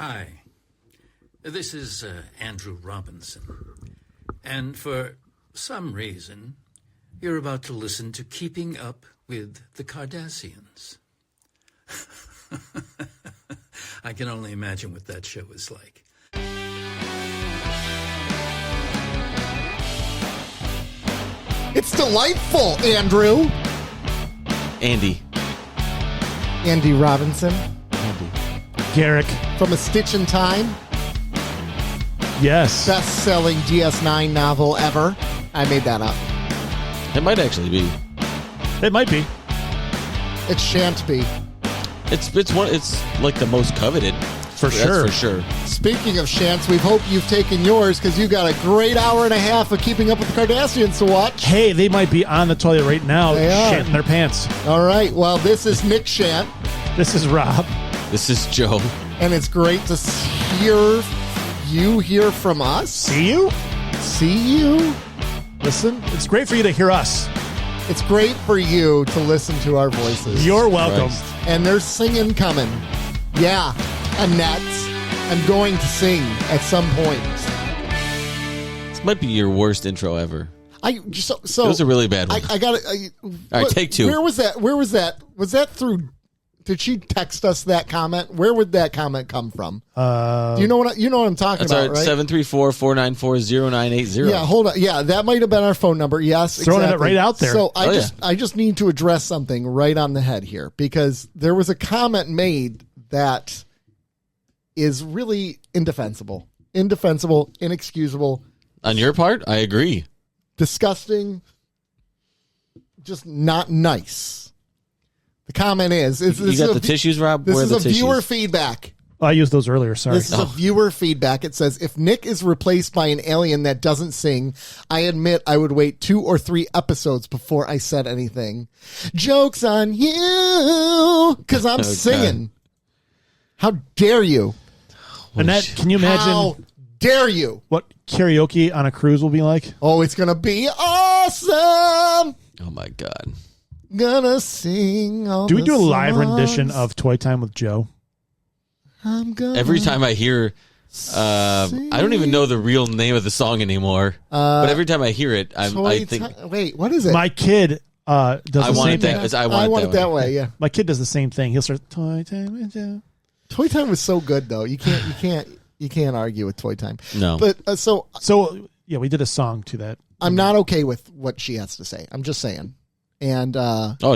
Hi, this is Andrew Robinson, and for some reason, you're about to listen to Keeping Up with the Cardassians. I can only imagine what that show is like. It's delightful, Andrew. Andy Robinson. Garrick. From A Stitch in Time. Yes. Best-selling DS9 novel ever. I made that up. It might actually be. It might be. It shan't be. It's like the most coveted. For sure. That's for sure. Speaking of shants, we hope you've taken yours because you got a great hour and a half of Keeping Up with the Cardassians to watch. Hey, they might be on the toilet right now, They are. shanting their pants. All right. Well, this is Nick Shant. This is Rob. This is Joe. And it's great to hear from us. See you? See you. Listen, it's great for you to hear us. It's great for you to listen to our voices. You're welcome. Christ. And there's singing coming. Yeah, Annette, I'm going to sing at some point. This might be your worst intro ever. So It was a really bad one. I got it. All right, take two. Where was that? Was that through? Did she text us that comment? Where would that comment come from? Do you know what I'm talking That's about, our right? 734-494-0980. Yeah, hold on. Yeah, that might have been our phone number. Yes, Throwing exactly. it right out there. So I just need to address something right on the head here because there was a comment made that is really indefensible, inexcusable, On your part, I agree. disgusting, just not nice. The comment is You got the tissues, Rob? This Where are is the a tissues? viewer feedback. Oh, I used those earlier. Sorry. This is a viewer feedback. It says, if Nick is replaced by an alien that doesn't sing, I admit I would wait 2 or 3 episodes before I said anything. Joke's on you, because I'm singing. How dare you? Annette, can you imagine How dare you? what karaoke on a cruise will be like? Oh, it's going to be awesome. Oh, my God. Gonna sing all Do we the do a live songs. rendition of Toy Time with Joe? I'm gonna Every time I hear, I don't even know the real name of the song anymore. But every time I hear it, I think wait, what is it? My kid does the I want same it thing. that. I want it that way. Yeah. My kid does the same thing. He'll start Toy Time with Joe. Toy Time was so good though. You can't argue with Toy Time. No. But so Yeah, we did a song to that. I'm not okay with what she has to say. I'm just saying. And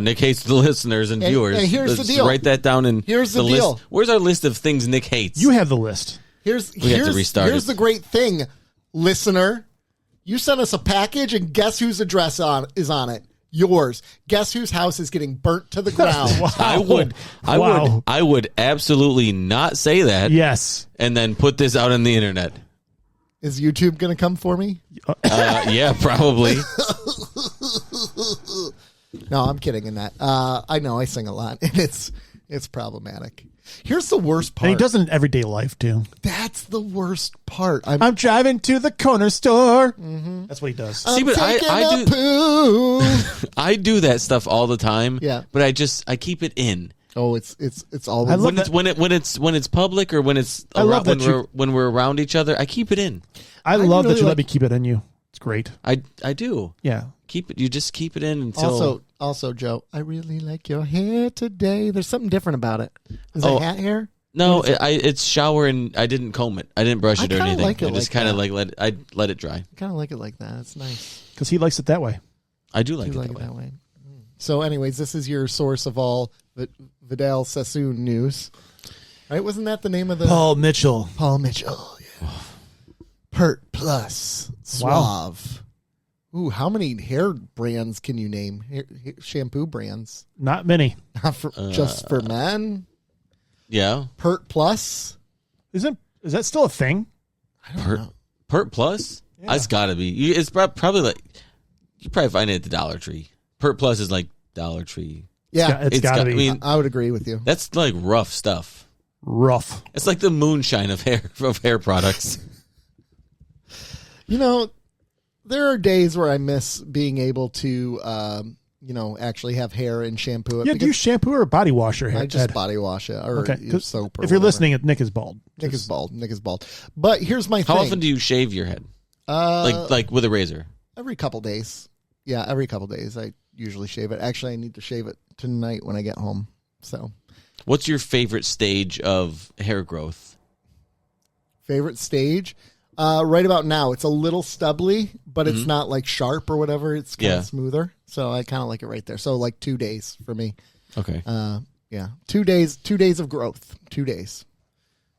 Nick hates the listeners and viewers. and here's the Let's deal. Write that down. And Here's the deal. list. Where's our list of things Nick hates? You have the list. here's have to restart here's it. the great thing, listener. You sent us a package, and guess whose address is on it? Yours. Guess whose house is getting burnt to the ground? Wow. I would absolutely not say that. Yes. And then put this out on the internet. Is YouTube going to come for me? Yeah, probably. No, I'm kidding. In that, I know I sing a lot, and it's problematic. Here's the worst part. And he does it in everyday life, too. That's the worst part. I'm driving to the corner store. Mm-hmm. That's what he does. See, but I do. Poo. I do that stuff all the time. Yeah. But I keep it in. Oh, it's all. I love When it's public or when it's I love that when we're around each other, I keep it in. I love really that you like- let me keep it in you. It's great. I do. Yeah. Keep it. You just keep it in until. Also, Joe, I really like your hair today. There's something different about it. Is it hat hair? No, it's shower and I didn't comb it. I didn't brush it or kinda anything. like it I just like kind of that. let it dry. I kind of like it like that. It's nice. Because he likes it that way. I do like You it like that it way. that way. So, anyways, this is your source of all Vidal Sassoon news. Right? Wasn't that the name of the Paul Mitchell. Paul Mitchell? Yeah. Pert Plus Suave. Ooh, how many hair brands can you name? Shampoo brands? Not many. Not for, just for men? Yeah. Pert Plus? Is that still a thing? Pert Plus? Yeah. It's got to be. It's probably like you probably find it at the Dollar Tree. Pert Plus is like Dollar Tree. Yeah, It's got to be. I mean, I would agree with you. that's like rough stuff. Rough. It's like the moonshine of hair products. You know, there are days where I miss being able to actually have hair and shampoo it. Yeah, do you shampoo or body wash your hair? I just body wash it or use soap. Or if you're whatever. listening, Nick is bald. Nick is bald. But here's my thing. How often do you shave your head? Like with a razor? Every couple days. Yeah, every couple days I usually shave it. Actually, I need to shave it tonight when I get home. So, what's your favorite stage of hair growth? Favorite stage? Right about now, it's a little stubbly, but it's not like sharp or whatever. It's kind of smoother. So I kind of like it right there. So like 2 days for me. Okay. Yeah. 2 days. 2 days of growth. 2 days.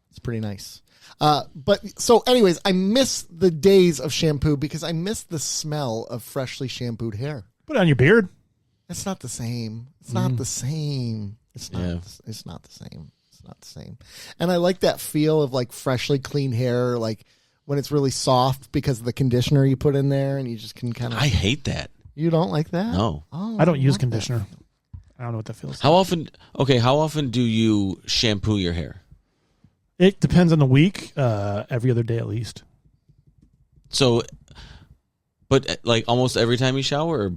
It's pretty nice. But so anyways, I miss the days of shampoo because I miss the smell of freshly shampooed hair. Put it on your beard. It's not the same. It's not the same. It's not. Yeah. It's not the same. It's not the same. And I like that feel of like freshly clean hair, like when it's really soft because of the conditioner you put in there, and you just can kind of. I hate that. You don't like that? No. Oh, I don't use love conditioner. that. I don't know what that feels like. How often? Okay, how often do you shampoo your hair? It depends on the week. Every other day at least. So, but like almost every time you shower? Or?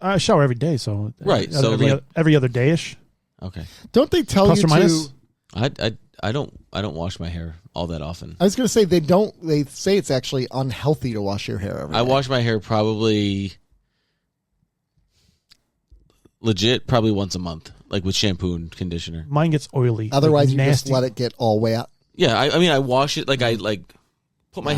I shower every day, so Right, so every other day-ish. Okay. Don't they tell Plus you or minus? to? I don't wash my hair all that often. I was going to say they don't. They say it's actually unhealthy to wash your hair every day. I wash my hair probably once a month, like with shampoo and conditioner. Mine gets oily. Otherwise, like you nasty. just let it get all wet. Yeah, I mean I wash it I put my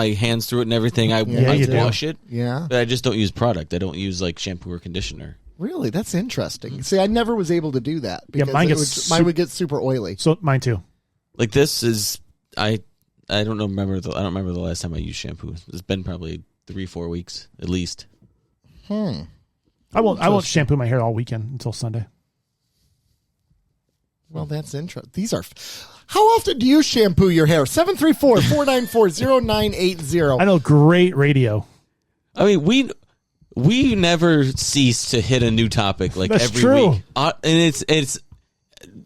hands through it and everything. I you do. wash it. Yeah. But I just don't use product. I don't use like shampoo or conditioner. Really, that's interesting. See, I never was able to do that because mine would get super oily. So mine too. Like this is I don't remember the last time I used shampoo. It's been probably 3-4 weeks at least. I won't shampoo my hair all weekend until Sunday. Well, that's interesting. These are. How often do you shampoo your hair? 734-494-0980. I know, great radio. I mean, we never cease to hit a new topic like That's every true. week, and it's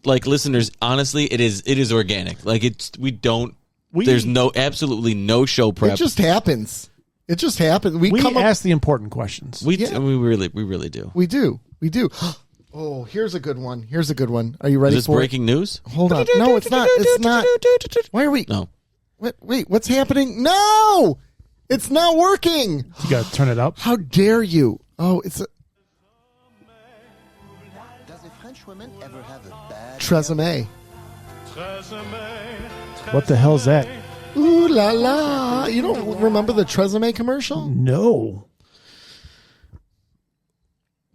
like listeners. Honestly, it is organic. Like there's absolutely no show prep. It just happens. We come up. ask the important questions. We really do. We do. Oh, here's a good one. Are you ready Is this for breaking news? it? Hold on. No, it's not. It's not. Why are we? No. Wait, what's happening? No! It's not working. You got to turn it up. How dare you? Oh, it's a Does a Frenchwoman ever have a bad Tresemme. What the hell's that? Ooh la la. You don't remember the Tresemme commercial? No.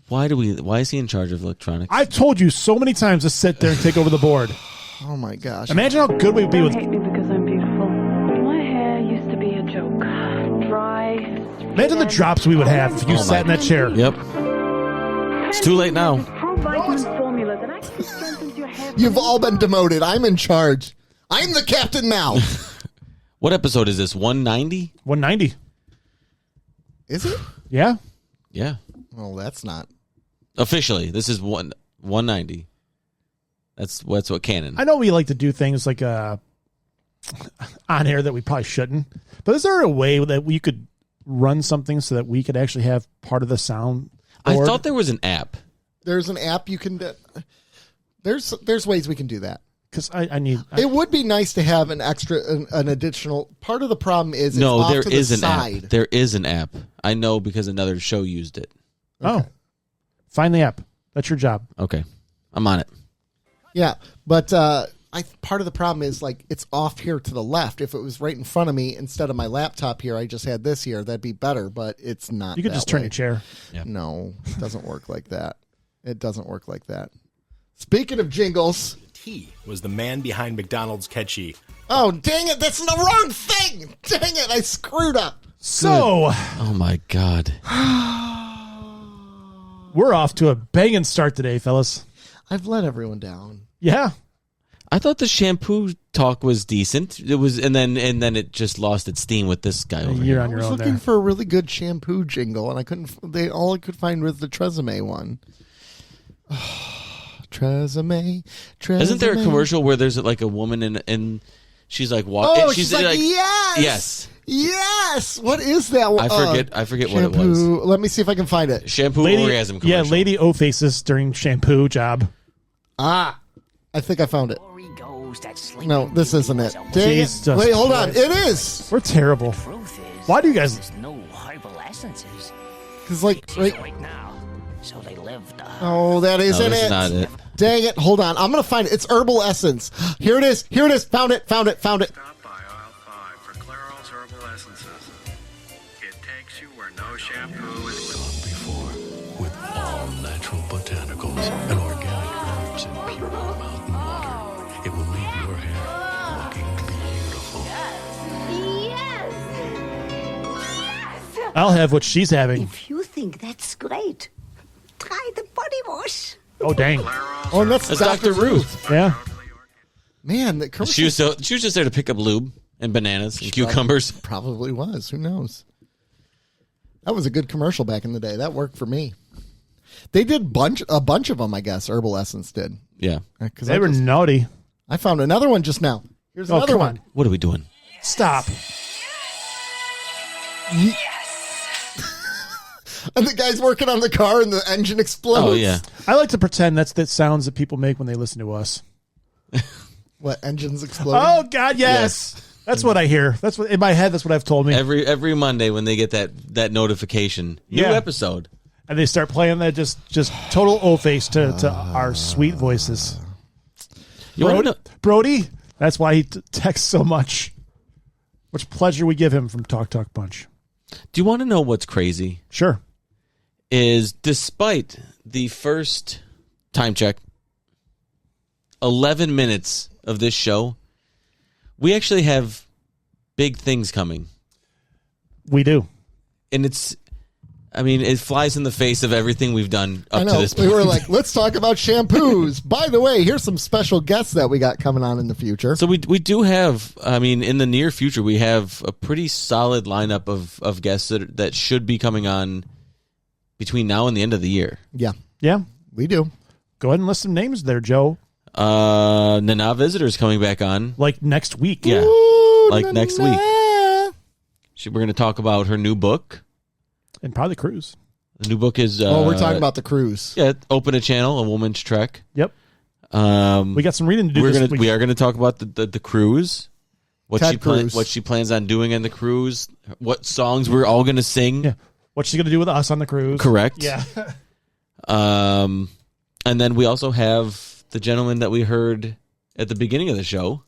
Why is he in charge of electronics? I've told you so many times to sit there and take over the board. Oh my gosh. Imagine how good we'd be Don't with. hate me because I'm beautiful. My hair used to be a joke. Dry. Imagine the drops we would have if you sat in that chair. Yep. It's too late now. Pro-vitamin formula that actually strengthens your hair. You've all been demoted. I'm in charge. I'm the captain now. What episode is this? 190? 190. Is it? Yeah. Yeah. Well, that's not. Officially, this is 190. That's what canon. I know we like to do things like on air that we probably shouldn't. But is there a way that we could run something so that we could actually have part of the sound board? I thought there was an app. There's an app you can. There's ways we can do that. Because I need. It would be nice to have an extra, an additional. Part of the problem is No, it's off there to the is an side. app. There is an app. I know because another show used it. Oh. Find the app. That's your job. Okay. I'm on it. Yeah, but part of the problem is like it's off here to the left. If it was right in front of me instead of my laptop here, I just had this here. That'd be better, but it's not. You could that just turn way. your chair. Yeah. No, it doesn't work like that. It doesn't work like that. Speaking of jingles. He was the man behind McDonald's catchy. Oh, dang it. That's the wrong thing. Dang it. I screwed up. So, Oh my God. we're off to a banging start today, fellas. I've let everyone down. Yeah. I thought the shampoo talk was decent. It was, and then it just lost its steam with this guy over You're here. on I your was own looking there. for a really good shampoo jingle, and I couldn't. All I could find was the Tresemme one. Tresemme. Isn't there a commercial where there's like a woman in She's like, Oh, she's like, yes. Yes. Yes. What is that one? I forget what it was. Let me see if I can find it. Shampoo orgasm commercial. Yeah, Lady O-Faces during Shampoo job. I think I found it. No, this isn't it. Dang it. Wait, hold on. It is. We're terrible. Why do you guys... There's no herbal essences. Because, like, Right now, so they lived. Oh, that isn't that's it. not it. Dang it. Hold on. I'm going to find it. It's herbal essence. Here it is. Found it. Stop by aisle 5 for Clairol's herbal essences. It takes you where no shampoo is Before, with all natural botanicals and organic herbs and pure mountain water, it will leave your hair looking beautiful. I'll have what she's having. If you think that's great, try the body wash. Oh, dang. Oh, and that's Dr. Ruth. Yeah. Man, the commercial She was just there to pick up lube and bananas and cucumbers. probably was. Who knows? That was a good commercial back in the day. That worked for me. They did a bunch of them, I guess. Herbal Essence did. Yeah. They were naughty. I found another one just now. Here's another come one. on. What are we doing? Stop. And the guy's working on the car and the engine explodes. Oh, yeah. I like to pretend that's the sounds that people make when they listen to us. What, engines exploding? Oh, God, yes. That's what I hear. That's what in my head. That's what I've told me. Every Monday when they get that notification, new episode. And they start playing that just total O-face to our sweet voices. Brody, that's why he texts so much. Much pleasure we give him from Talk Punch. Do you want to know what's crazy? Sure. Is despite the first time check, 11 minutes of this show, we actually have big things coming. We do. And it flies in the face of everything we've done up to this point. We were like, let's talk about shampoos. By the way, here's some special guests that we got coming on in the future. So we do have, in the near future, we have a pretty solid lineup of guests that should be coming on between now and the end of the year. Yeah. Yeah. We do. Go ahead and list some names there, Joe. Nana Visitor's coming back on. Like next week. Yeah. Ooh, like next week. We're going to talk about her new book. And probably the cruise. The new book is... we're talking about the cruise. Yeah, Open a Channel, A Woman's Trek. Yep. We got some reading to do this week. We are going to talk about the cruise. What Cruise. she plans on doing on the cruise. What songs we're all going to sing. Yeah. What's she going to do with us on the cruise? Correct. Yeah. And then we also have the gentleman that we heard at the beginning of the show,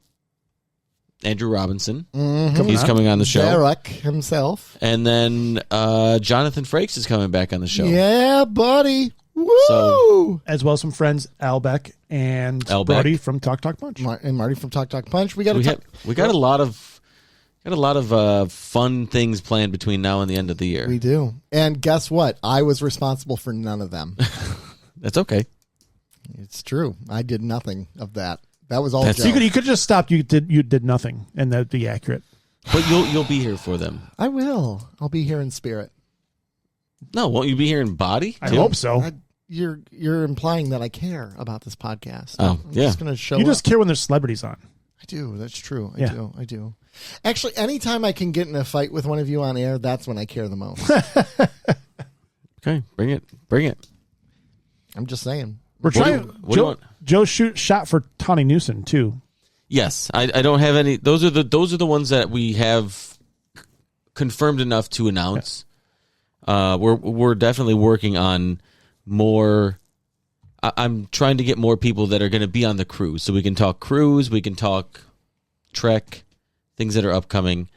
Andrew Robinson. Mm-hmm. He's coming on the show. Derek himself. And then Jonathan Frakes is coming back on the show. Yeah, buddy. Woo! So, as well as some friends, Al Beck and Brody from Talk Punch. And Marty from Talk Punch. We got a lot of fun things planned between now and the end of the year. We do. And guess what? I was responsible for none of them. That's okay. It's true. I did nothing of that. That was all Joe. You could just stop. You did nothing, and that'd be accurate. But you'll be here for them. I will. I'll be here in spirit. No, won't you be here in body? I hope so. You're implying that I care about this podcast. Oh, I'm just going to show You up. just care when there's celebrities on. I do. That's true. I Yeah. do. Actually, anytime I can get in a fight with one of you on air, that's when I care the most. Okay, bring it. I'm just saying. We're trying. Joe shot for Tawny Newson too. Yes, I don't have any. Those are the ones that we have confirmed enough to announce. We're definitely working on more. I'm trying to get more people that are going to be on the cruise, so we can talk cruise, we can talk Trek, things that are upcoming.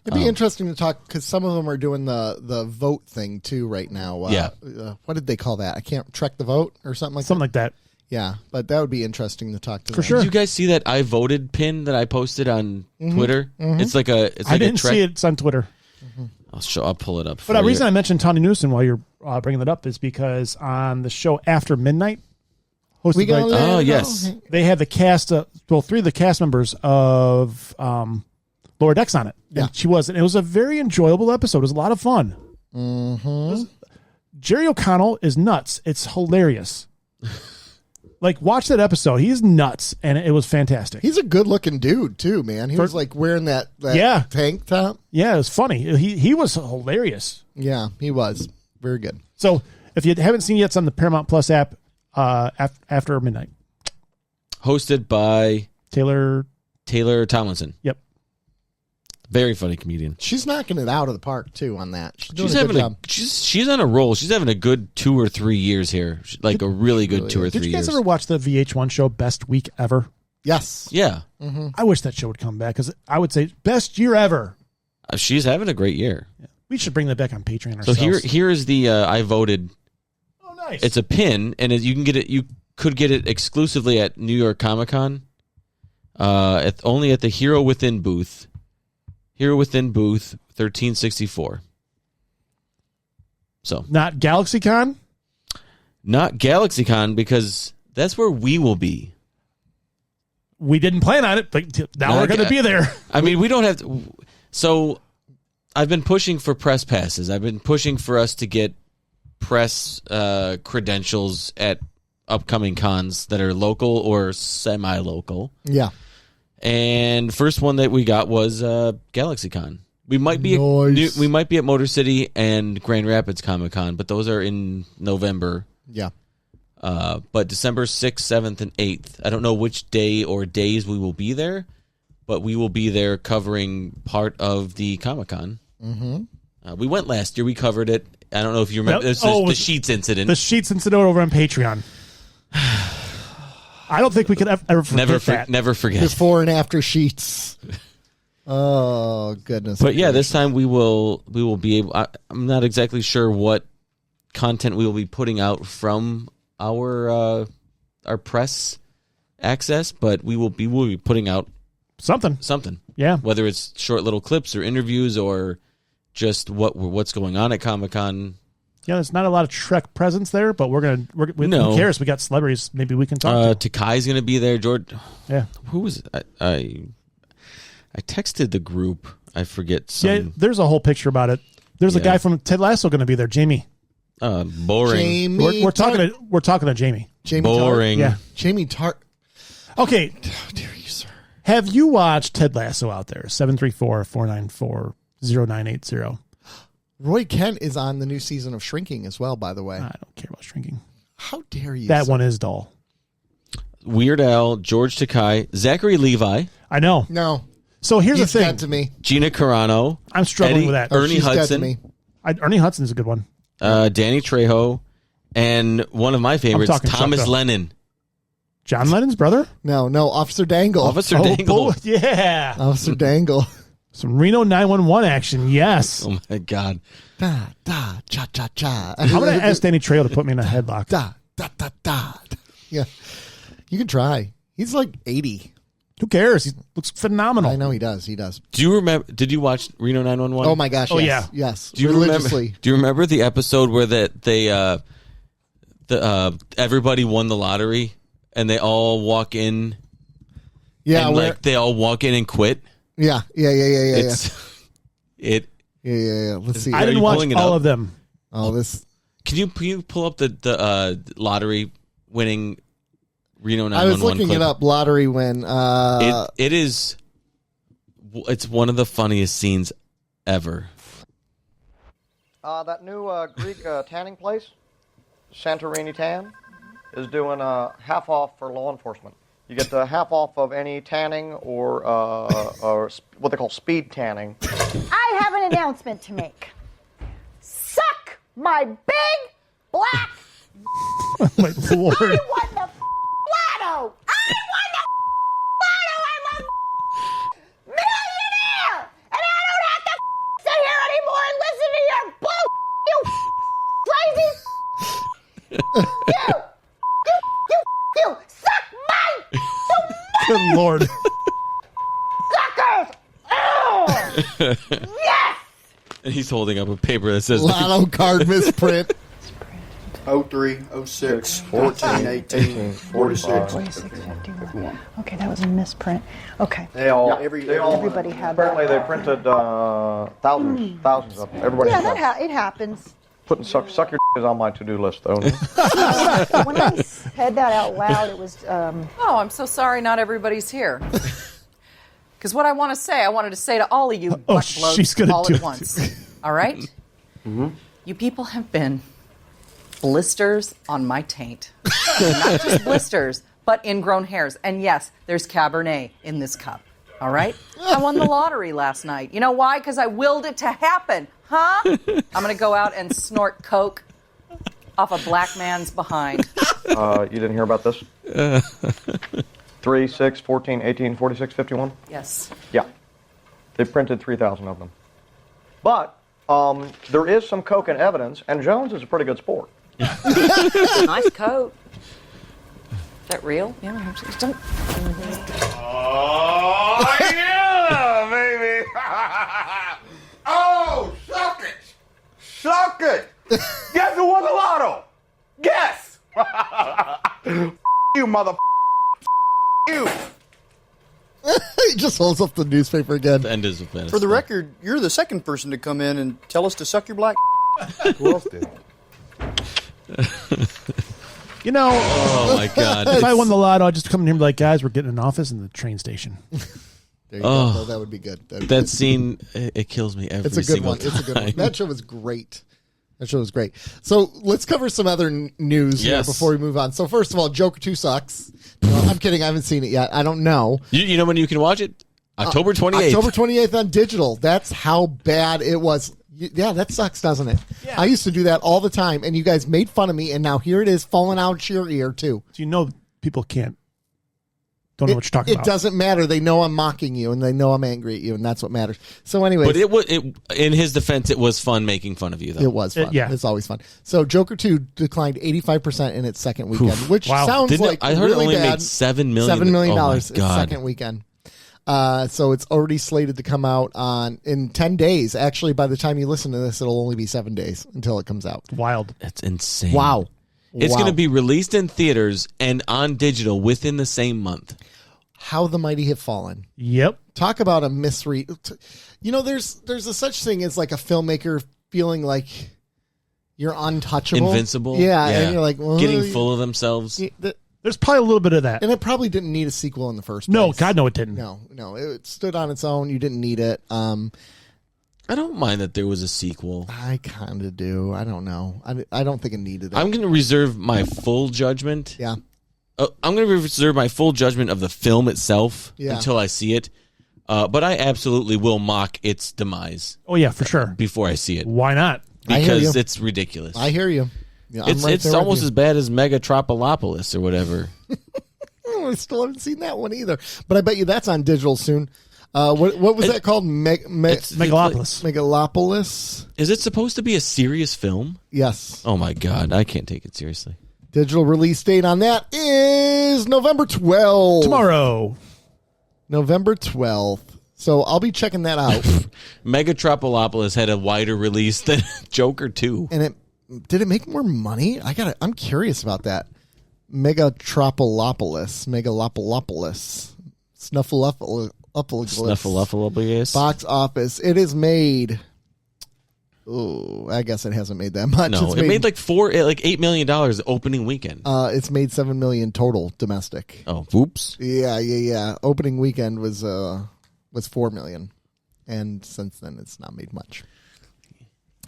It'd be interesting to talk because some of them are doing the vote thing too right now. What did they call that? I can't Trek the vote or something like that. Yeah, but that would be interesting to talk to. For sure. Did you guys see that I voted pin that I posted on Twitter? Mm-hmm. It's like a. I didn't see it. It's on Twitter. Mm-hmm. I'll pull it up. But the reason I mentioned Tawny Newson while you're bringing that up is because on the show After Midnight, hosted by yes, they had the cast. Three of the cast members of Lower Decks on it. Yeah, and she was, and it was a very enjoyable episode. It was a lot of fun. Mm-hmm. Jerry O'Connell is nuts. It's hilarious. Like, watch that episode. He's nuts, and it was fantastic. He's a good-looking dude, too, man. He was, like, wearing that tank top. Yeah, it was funny. He was hilarious. Yeah, he was. Very good. So, if you haven't seen it yet, it's on the Paramount Plus app after midnight. Hosted by Taylor Tomlinson. Yep. Very funny comedian. She's knocking it out of the park, too, on that. She's having she's on a roll. She's having a good 2 or 3 years here. Like a really good 2 or 3 years. Did you guys ever watch the VH1 show Best Week Ever? Yes. Yeah. Mm-hmm. I wish that show would come back because I would say best year ever. She's having a great year. Yeah. We should bring that back on Patreon So ourselves. here is the I voted. Oh, nice. It's a pin, and you can get it. You could get it exclusively at New York Comic Con. Only at the Hero Within booth. Hero Within booth 1364. So not GalaxyCon? Not GalaxyCon because that's where we will be. We didn't plan on it, but now we're going to be there. I mean, we don't have to. So I've been pushing for press passes. I've been pushing for us to get press credentials at upcoming cons that are local or semi-local. Yeah. And first one that we got was GalaxyCon. We might be we might be at Motor City and Grand Rapids Comic Con, but those are in November. Yeah. But December 6th, 7th, and 8th. I don't know which day or days we will be there, but we will be there covering part of the Comic Con. Mm-hmm. We went last year. We covered it. I don't know if you remember. The Sheets incident. The Sheets incident over on Patreon. I don't think we could ever forget that. Never forget. Before and after sheets. Oh, goodness. But yeah, this time we will be able. I'm not exactly sure what content we will be putting out from our press access, but we will be putting out something. Yeah, whether it's short little clips or interviews or just what's going on at Comic-Con. Yeah, there's not a lot of Trek presence there, but who cares? We got celebrities. Maybe we can talk to. Takai's going to be there. George. Yeah. Who was it? I texted the group. I forget. Yeah, there's a whole picture about it. There's a guy from Ted Lasso going to be there, Jamie. Boring. Jamie we're talking to Jamie. Jamie boring. Tart? Yeah. Jamie Tart. Okay. Oh, dear you, sir. Have you watched Ted Lasso out there? 734-494-0980. Roy Kent is on the new season of Shrinking as well, by the way. I don't care about Shrinking. How dare you? That one is dull. Weird Al, George Takei, Zachary Levi. I know. No. So here's the He's thing. dead to me. Gina Carano. I'm struggling with that. Ernie She's dead to Hudson. me. Ernie Hudson is a good one. Danny Trejo. And one of my favorites, Thomas Lennon. John Lennon's brother? No, Officer Dangle. Officer Dangle. Yeah. Officer Dangle. Some Reno 911 action, yes. Oh, my God. Da, da, cha, cha, cha. I'm going to ask Danny Trejo to put me in a headlock. Da, da, da, da. Yeah. You can try. He's like 80. Who cares? He looks phenomenal. I know he does. He does. Do you remember? Did you watch Reno 911? Oh, my gosh. Oh, yes. yeah. Yes. Do you religiously. Do you remember the episode where everybody won the lottery and they all walk in? Yeah. And they all walk in and quit? Yeah. Yeah. Yeah. Let's see. I didn't watch all of them. Oh, this. Can you pull up the lottery winning Reno 911? I was looking clip? it up. Lottery win. It's one of the funniest scenes ever. That new Greek tanning place, Santorini Tan, is doing half off for law enforcement. You get half off of any tanning or what they call speed tanning. I have an announcement to make. Suck my big black. My Lord. I won the lotto. I'm a millionaire, and I don't have to sit here anymore and listen to your bull. You crazy. You suck my Good Lord. suckers. Yes. And he's holding up a paper that says Lotto card misprint. 03, 06, 14, 18, 46. 51. Okay, that was a misprint. Okay. Everybody had apparently that. they printed thousands of them. Everybody Yeah, had it happens. suck your is on my to-do list, though. When I said that out loud, it was. Oh, I'm so sorry not everybody's here. Because what I wanted to say to all of you butt blokes all at once. All right? Mm-hmm. You people have been blisters on my taint. Not just blisters, but ingrown hairs. And yes, there's Cabernet in this cup. All right? I won the lottery last night. You know why? Because I willed it to happen. Huh? I'm going to go out and snort coke off a black man's behind. You didn't hear about this? 3, 6, 14, 18, 46, 51? Yes. Yeah. They printed 3,000 of them. But there is some coke in evidence, and Jones is a pretty good sport. Nice coat. Is that real? Yeah. Don't. Oh, yeah, baby. Oh, suck it. Suck it. Guess who won the lotto? Guess. You mother. You. He just holds up the newspaper again. The end is a fantasy. For the record, you're the second person to come in and tell us to suck your black. Who else did? You know, oh my God! If I won the lotto, I'd just come in here and be like, guys, we're getting an office in the train station. There you go. Though. That would be good. That scene, it kills me every It's a good single one. time. It's a good one. That show was great. So let's cover some other news here before we move on. So first of all, Joker 2 sucks. No, I'm kidding. I haven't seen it yet. I don't know. You know when you can watch it? October 28th. October 28th on digital. That's how bad it was. Yeah, that sucks, doesn't it? Yeah. I used to do that all the time, and you guys made fun of me, and now here it is falling out your ear, too. So you know people don't know what you're talking about. It doesn't matter. They know I'm mocking you, and they know I'm angry at you, and that's what matters. So anyway. But in his defense, it was fun making fun of you, though. It was fun. It's always fun. So Joker 2 declined 85% in its second weekend, which sounds like I heard really it only bad. made $7 million. $7 million oh its second weekend. So it's already slated to come out in 10 days. Actually, by the time you listen to this, it'll only be 7 days until it comes out. Wild. That's insane. Wow. It's going to be released in theaters and on digital within the same month. How the mighty have fallen. Yep. Talk about a misread. You know, there's a such thing as like a filmmaker feeling like you're untouchable. Invincible. Yeah. And you're like, well, getting full of themselves. There's probably a little bit of that. And it probably didn't need a sequel in the first place. No, God, no, it didn't. No. It stood on its own. You didn't need it. I don't mind that there was a sequel. I kind of do. I don't know. I don't think it needed it. I'm going to reserve my full judgment. Yeah. I'm going to reserve my full judgment of the film itself until I see it. But I absolutely will mock its demise. Oh, yeah, for sure. Before I see it. Why not? Because it's ridiculous. I hear you. Yeah, it's almost as bad as Megatropolopolis or whatever. I still haven't seen that one either. But I bet you that's on digital soon. What was that called? Megalopolis. Megalopolis. Is it supposed to be a serious film? Yes. Oh, my God. I can't take it seriously. Digital release date on that is November 12th. Tomorrow. November 12th. So I'll be checking that out. Megatropolopolis had a wider release than Joker 2. And did it make more money? I'm curious about that. Megalopolis. Snuffleupagus. Box office. It is made. Oh, I guess it hasn't made that much. No, it made like $8 million opening weekend. It's made $7 million total domestic. Oh, whoops. Yeah. Opening weekend was $4 million, and since then it's not made much.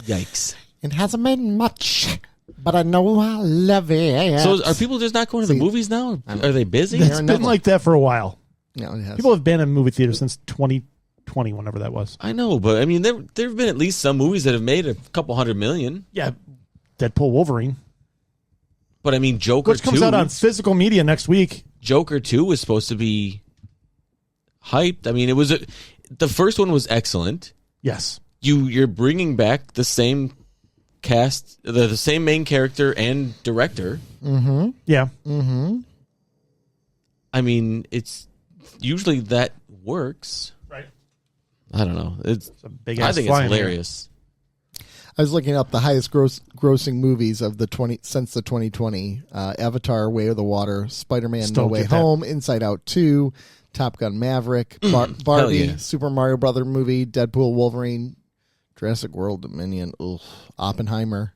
Yikes! It hasn't made much, but I know I love it. So, are people just not going to the movies now? Are they busy? It's been like that for a while. No, it has. People have been in movie theaters since 2020, whenever that was. I know, but I mean, there have been at least some movies that have made a couple $100 million. Yeah, Deadpool, Wolverine. But I mean, Joker 2... Which comes out on physical media next week. Joker 2 was supposed to be hyped. I mean, the first one was excellent. Yes. You're bringing back the same cast, the same main character and director. Mm-hmm. Yeah. Mm-hmm. I mean, it's usually that works. Right. I don't know. It's a big. I think it's hilarious. I was looking up the highest grossing movies of since the 2020 Avatar: Way of the Water, Spider-Man: No Way Home, Inside Out 2, Top Gun: Maverick, Barbie, Super Mario Brother movie, Deadpool, Wolverine, Jurassic World Dominion, Oppenheimer.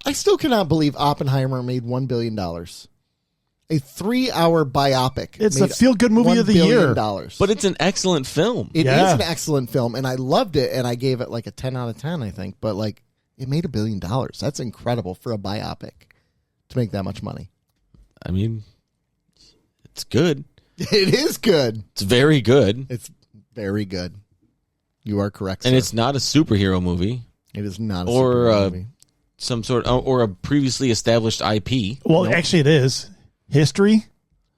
I still cannot believe Oppenheimer made $1 billion. A 3-hour biopic. It's made a feel-good movie of the year. $1 billion. But it's an excellent film. It is an excellent film, and I loved it, and I gave it like a 10 out of 10, I think. But like, it made $1 billion. That's incredible for a biopic to make that much money. I mean, it's good. It is good. It's very good. It's very good. You are correct, and sir. it's not a superhero movie. It is not a or superhero movie. Some sort or a previously established IP. Well, actually, it is history.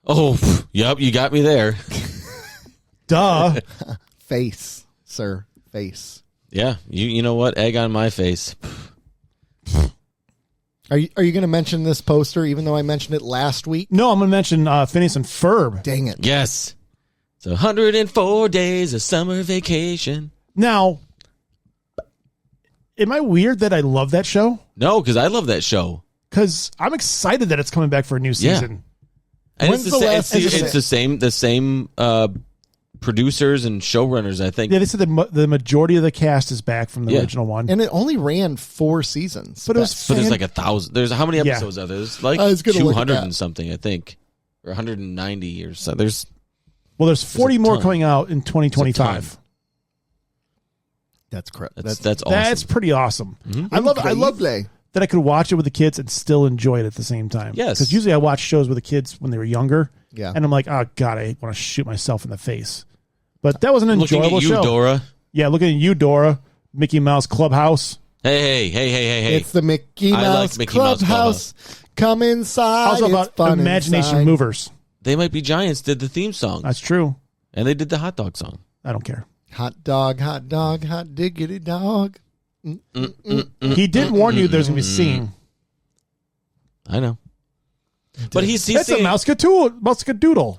Oh, yep, you got me there. Duh. Face, sir, face. Yeah, you know what? Egg on my face. Are you going to mention this poster, even though I mentioned it last week? No, I'm going to mention Phineas and Ferb. Dang it. Yes. It's 104 days of summer vacation. Now, am I weird that I love that show? No, because I love that show. Because I'm excited that it's coming back for a new season. And it's the same producers and showrunners, I think. Yeah, they said the majority of the cast is back from the original one. And it only ran 4 seasons. But there's like 1,000. There's how many episodes are there? There's like 200 and something, I think. Or 190 or so. There's 40 more coming out in 2025. That's correct. That's awesome. That's pretty awesome. Mm-hmm. I love that I could watch it with the kids and still enjoy it at the same time. Yes. Because usually I watch shows with the kids when they were younger. Yeah. And I'm like, oh, God, I want to shoot myself in the face. But that was an enjoyable looking at you, show. Dora. Yeah, looking at you, Dora. Mickey Mouse Clubhouse. Hey. It's the Mickey Mouse Clubhouse. Come inside. Also about fun Imagination inside. Movers. They Might Be Giants did the theme song. That's true. And they did the hot dog song. I don't care. Hot dog, hot diggity dog. He did warn you there's going to be singing. I know. But he's That's singing. a Mousecadoodle. Mousecadoodle.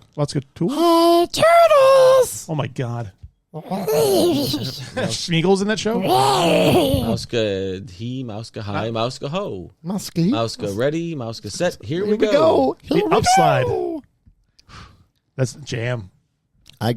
Oh, turtles! Oh, my God. Schmeagle's in that show? Mouska he, Mouska high, Mouska ho. Mouska ready, Mouska set. Here we go. The upslide. That's jam. A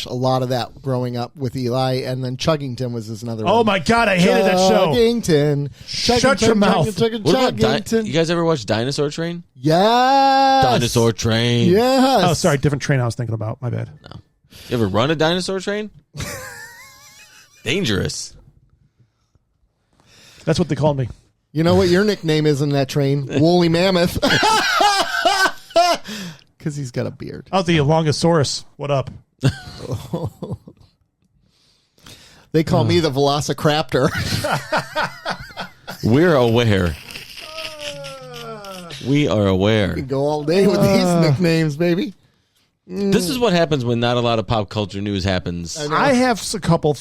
lot of that growing up with Eli, and then Chuggington was another one. Oh, my God, I hated that show. Chuggington. Shut your mouth. What about you guys ever watch Dinosaur Train? Yes. Dinosaur Train. Yes. Oh, sorry, different train I was thinking about. My bad. No. You ever run a dinosaur train? Dangerous. That's what they called me. You know what your nickname is in that train? Woolly Mammoth. Because he's got a beard. I was the Longosaurus. What up? They call me the Velociraptor. We're aware. We are aware. We can go all day with these nicknames, baby. This is what happens when not a lot of pop culture news happens. I have a couple.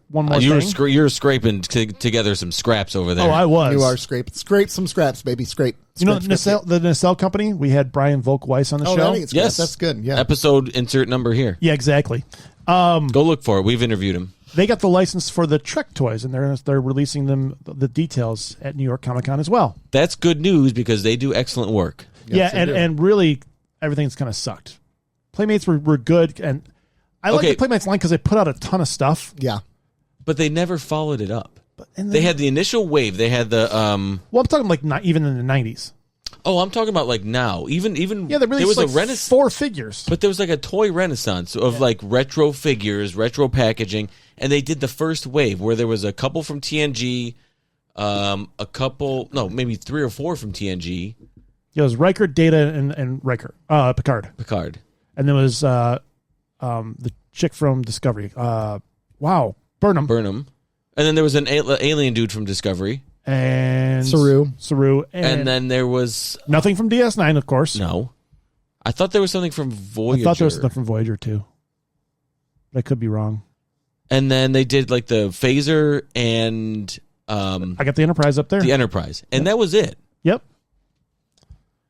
One more thing. You're scraping together some scraps over there. Oh, I was. You are scrape some scraps, baby. Scrape. You know, the Nacelle Company. We had Brian Volk-Weiss on the show. Yes, that's good. Yeah. Episode insert number here. Yeah, exactly. Go look for it. We've interviewed him. They got the license for the Trek toys, and they're releasing them the details at New York Comic Con as well. That's good news because they do excellent work. Yes, and really everything's kind of sucked. Playmates were good, and I like the Playmates line because they put out a ton of stuff. Yeah, but they never followed it up. They had the initial wave. They had the Well, I'm talking like not even in the 90s. Oh, I'm talking about like now. Even yeah, there was like a renaissance. 4 figures, but there was like a toy renaissance of like retro figures, retro packaging, and they did the first wave where there was a couple from TNG, maybe 3 or 4 from TNG. Yeah, it was Riker, Data, and Riker, Picard. And there was the chick from Discovery. Burnham. And then there was an alien dude from Discovery. And Saru. And then there was nothing from DS9, of course. No. I thought there was something from Voyager. I thought there was something from Voyager, too. But I could be wrong. And then they did like the phaser and... I got the Enterprise up there. The Enterprise. And that was it. Yep.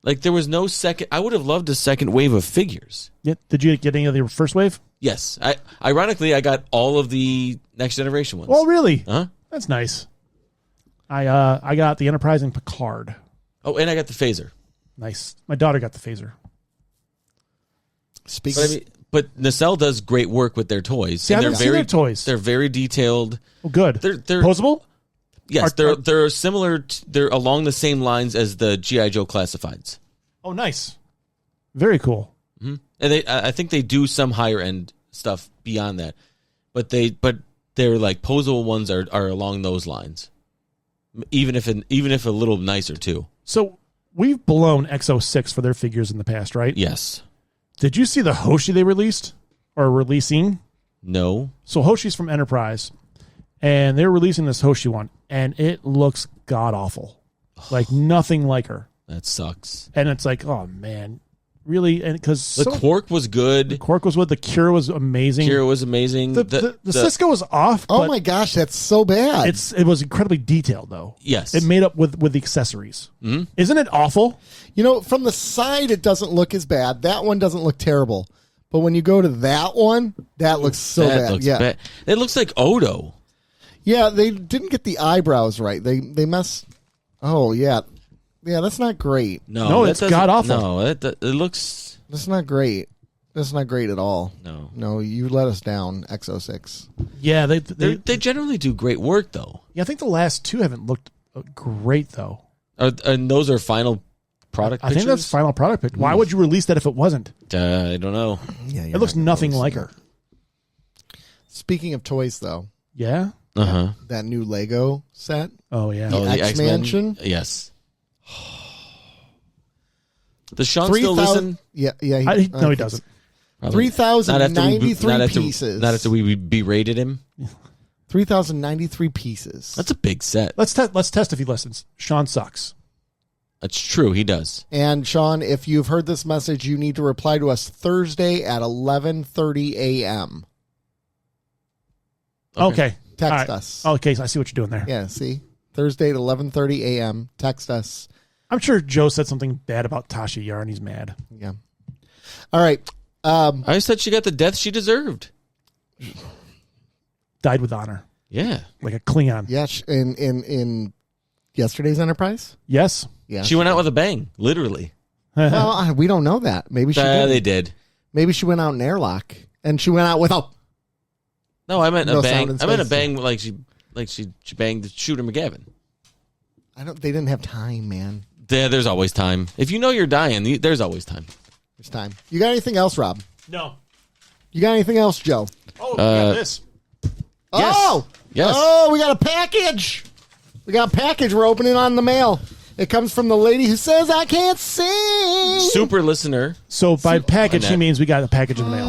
Like there was no second... I would have loved a second wave of figures. Yeah. Did you get any of the first wave? Yes. Ironically, I got all of the Next Generation ones. Oh, really? Huh? That's nice. I got the Enterprise and Picard. Oh, and I got the phaser. Nice. My daughter got the phaser. But Nacelle does great work with their toys. See, I haven't seen their toys. They're very detailed. Oh, good. They're posable. Yes, they're similar. They're along the same lines as the G.I. Joe classifieds. Oh, nice. Very cool. Mm-hmm. And I think they do some higher end stuff beyond that, but they're like posable ones are along those lines. Even if a little nicer too. So we've blown X06 for their figures in the past, right? Yes. Did you see the Hoshi they released or releasing? No. So Hoshi's from Enterprise, and they're releasing this Hoshi one, and it looks god awful, like nothing like her. That sucks. And it's like, oh man, really? And because the Quark was good. The Quark was good. The Kira was amazing. The Cisco was off. Oh my gosh, that's so bad. It was incredibly detailed though. Yes, it made up with the accessories. Mm-hmm. Isn't it awful? You know, from the side, it doesn't look as bad. That one doesn't look terrible. But when you go to that one, that looks so bad. Looks yeah, bad. It looks like Odo. Yeah, they didn't get the eyebrows right. They messed. Oh yeah, that's not great. No, it's god awful. No, it looks. That's not great. That's not great at all. No, you let us down, X06. Yeah, they generally do great work though. Yeah, I think the last two haven't looked great though. And those are final product pictures? I think that's final product picture. Why would you release that if it wasn't? I don't know. Yeah, it looks nothing like her. Speaking of toys, though. Yeah? That new Lego set. Oh, yeah. The X-Mansion. Yes. Does Sean still listen? Yeah. No, he doesn't. 3,093 pieces. Not after we berated him. 3,093 pieces. That's a big set. Let's test if he listens. Sean sucks. That's true. He does. And Sean, if you've heard this message, you need to reply to us Thursday at 11:30 a.m. Okay. Text us. Okay, so I see what you're doing there. Yeah, see? Thursday at 11:30 a.m. Text us. I'm sure Joe said something bad about Tasha Yar and he's mad. Yeah. All right. I said she got the death she deserved. Died with honor. Yeah. Like a Klingon. Yes, in yesterday's Enterprise? Yes. She went out with a bang, literally. Well, we don't know that. Maybe she did. They did. Maybe she went out in airlock, and she went out with No, I meant no a bang. sound in I meant a space. bang like she banged Shooter McGavin. They didn't have time, man. There's always time. If you know you're dying, there's always time. There's time. You got anything else, Rob? No. You got anything else, Joe? Oh, we got this. Oh! Yes. Oh, we got a package. We got a package we're opening on the mail. It comes from the lady who says, I can't sing. Super listener. So by package, he means we got a package in the mail.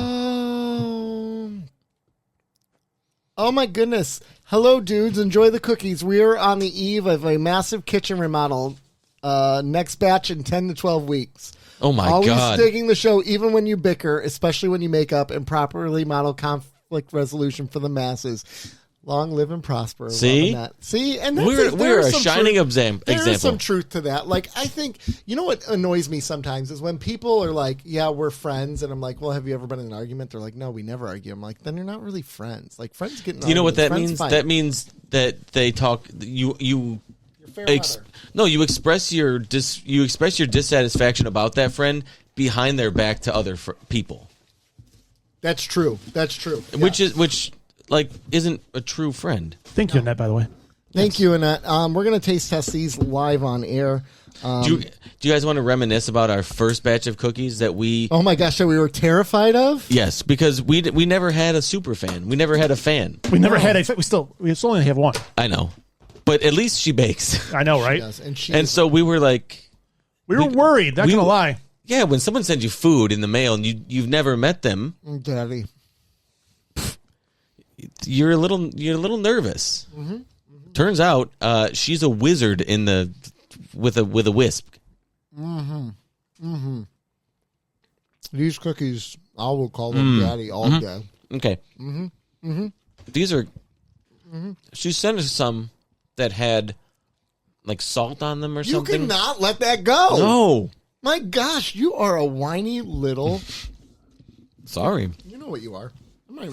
Oh, my goodness. Hello, dudes. Enjoy the cookies. We are on the eve of a massive kitchen remodel. Next batch in 10 to 12 weeks. Oh, my Always God. Always digging the show, even when you bicker, especially when you make up and properly model conflict resolution for the masses. Long live and prosper. See? Loving that. See? And that's we're a shining example. There is some truth to that. Like, I think, you know what annoys me sometimes is when people are like, yeah, we're friends. And I'm like, well, have you ever been in an argument? They're like, no, we never argue. I'm like, then you're not really friends. Like, friends get in You know what that arguments. means? Friends fight. That means that they talk. You express your dissatisfaction about that friend behind their back to other people. That's true. That's true. Which isn't a true friend. Thank you, Annette, by the way. Thank you, Annette. We're going to taste test these live on air. Do you guys want to reminisce about our first batch of cookies that we... Oh, my gosh, that we were terrified of? Yes, because we never had a super fan. We never had a fan. We never had a... We still only have one. I know. But at least she bakes. I know, right? And so we were like... We were worried, not going to lie. Yeah, when someone sends you food in the mail and you've never met them... Daddy. You're a little nervous. Mm-hmm. Mm-hmm. Turns out she's a wizard with a wisp. Mm-hmm. Mm-hmm. These cookies, I will call them Daddy all day. Okay. Mm-hmm. Mm-hmm. These are. Mm-hmm. She sent us some that had like salt on them or something. You cannot let that go. No. My gosh, you are a whiny little. Sorry. You know what you are. I'm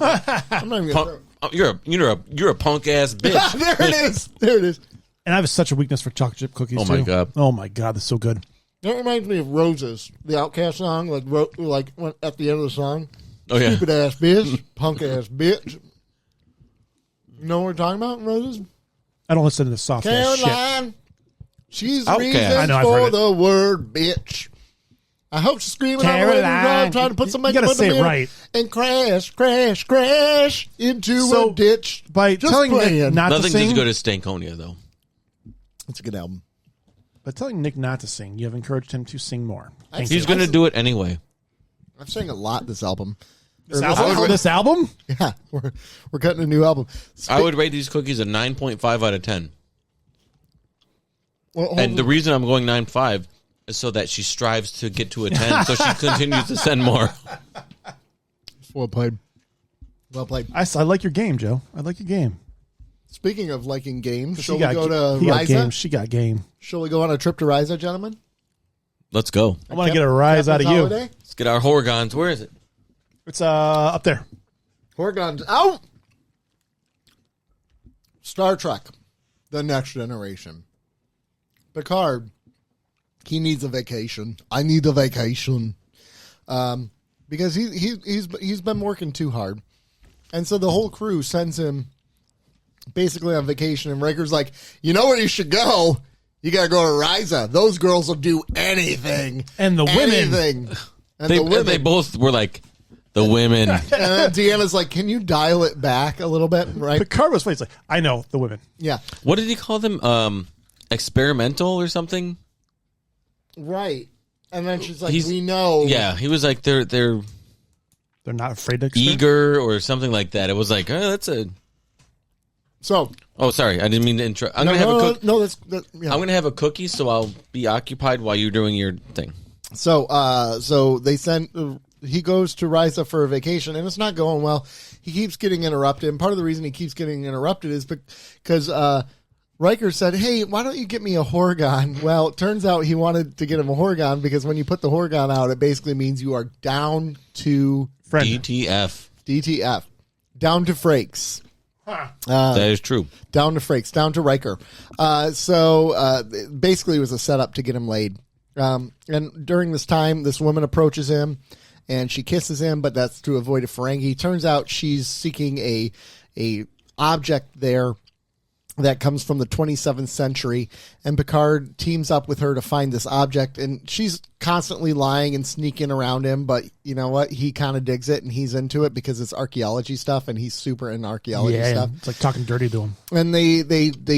not even gonna you're a punk ass bitch. There it is. There it is. And I have such a weakness for chocolate chip cookies. Oh my God. Oh my God, that's so good. That reminds me of Roses, the Outcast song. Like at the end of the song. Oh yeah. Stupid ass bitch, punk ass bitch. You know what we're talking about, Roses? I don't listen to this soft ass shit. Caroline, she's Okay. reasons I know, I've for heard it. the word bitch. I hope she's screaming on the way to the Caroline. drive, trying to put some You makeup gotta on the say it mirror right. and crash into So, a ditch. By Just telling Nick playing. not to Nothing's sing, as good as Stankonia, though. It's a good album. by telling Nick not to sing, you have encouraged him to sing more. Thank He's you. going to do it anyway. I've sang a lot this album. This album? This album? Yeah, we're cutting a new album. I would rate these cookies a 9.5 out of 10. Well, And the reason I'm going 9.5 is so that she strives to get to a 10, so she continues to send more. Well played. Well played. I like your game, Joe. I like your game. Speaking of liking games, shall He we got, go to he got game. Ryza? She got game. Shall we go on a trip to Ryza, gentlemen? Let's go. I want to get a rise out of you. Holiday? Let's get our Horgons. Where is it? It's up there. Horgons out. Star Trek, The Next Generation. Picard, he needs a vacation. I need a vacation, because he's been working too hard, and so the whole crew sends him basically on vacation. And Riker's like, you know where you should go? You gotta go to Ryza. Those girls will do anything, and the anything. women. And the women. They both were like, the women. And then Deanna's like, can you dial it back a little bit? Right? Picard was funny. He's like, I know the women. Yeah. What did he call them? Experimental or something? Right. And then she's like, He's- we know. Yeah, he was like, they're not afraid to experiment? eager or something like that. It was like, oh, that's a. So. Oh, sorry, I didn't mean to interrupt. I'm gonna have a cookie. No, that's yeah. I'm gonna have a cookie, so I'll be occupied while you're doing your thing. So they send. He goes to Ryza for a vacation, and it's not going well. He keeps getting interrupted, and part of the reason he keeps getting interrupted is because Riker said, "Hey, why don't you get me a Horgon?" Well, it turns out he wanted to get him a Horgon because when you put the Horgon out, it basically means you are down to DTF, down to Frakes. That is true. Down to Frakes, down to Riker. So basically, it was a setup to get him laid. And during this time, this woman approaches him, and she kisses him, but that's to avoid a Ferengi. Turns out she's seeking a object there that comes from the 27th century, and Picard teams up with her to find this object, and she's constantly lying and sneaking around him, but you know what? He kind of digs it, and he's into it because it's archaeology stuff, and he's super into archaeology stuff. It's like talking dirty to him. And they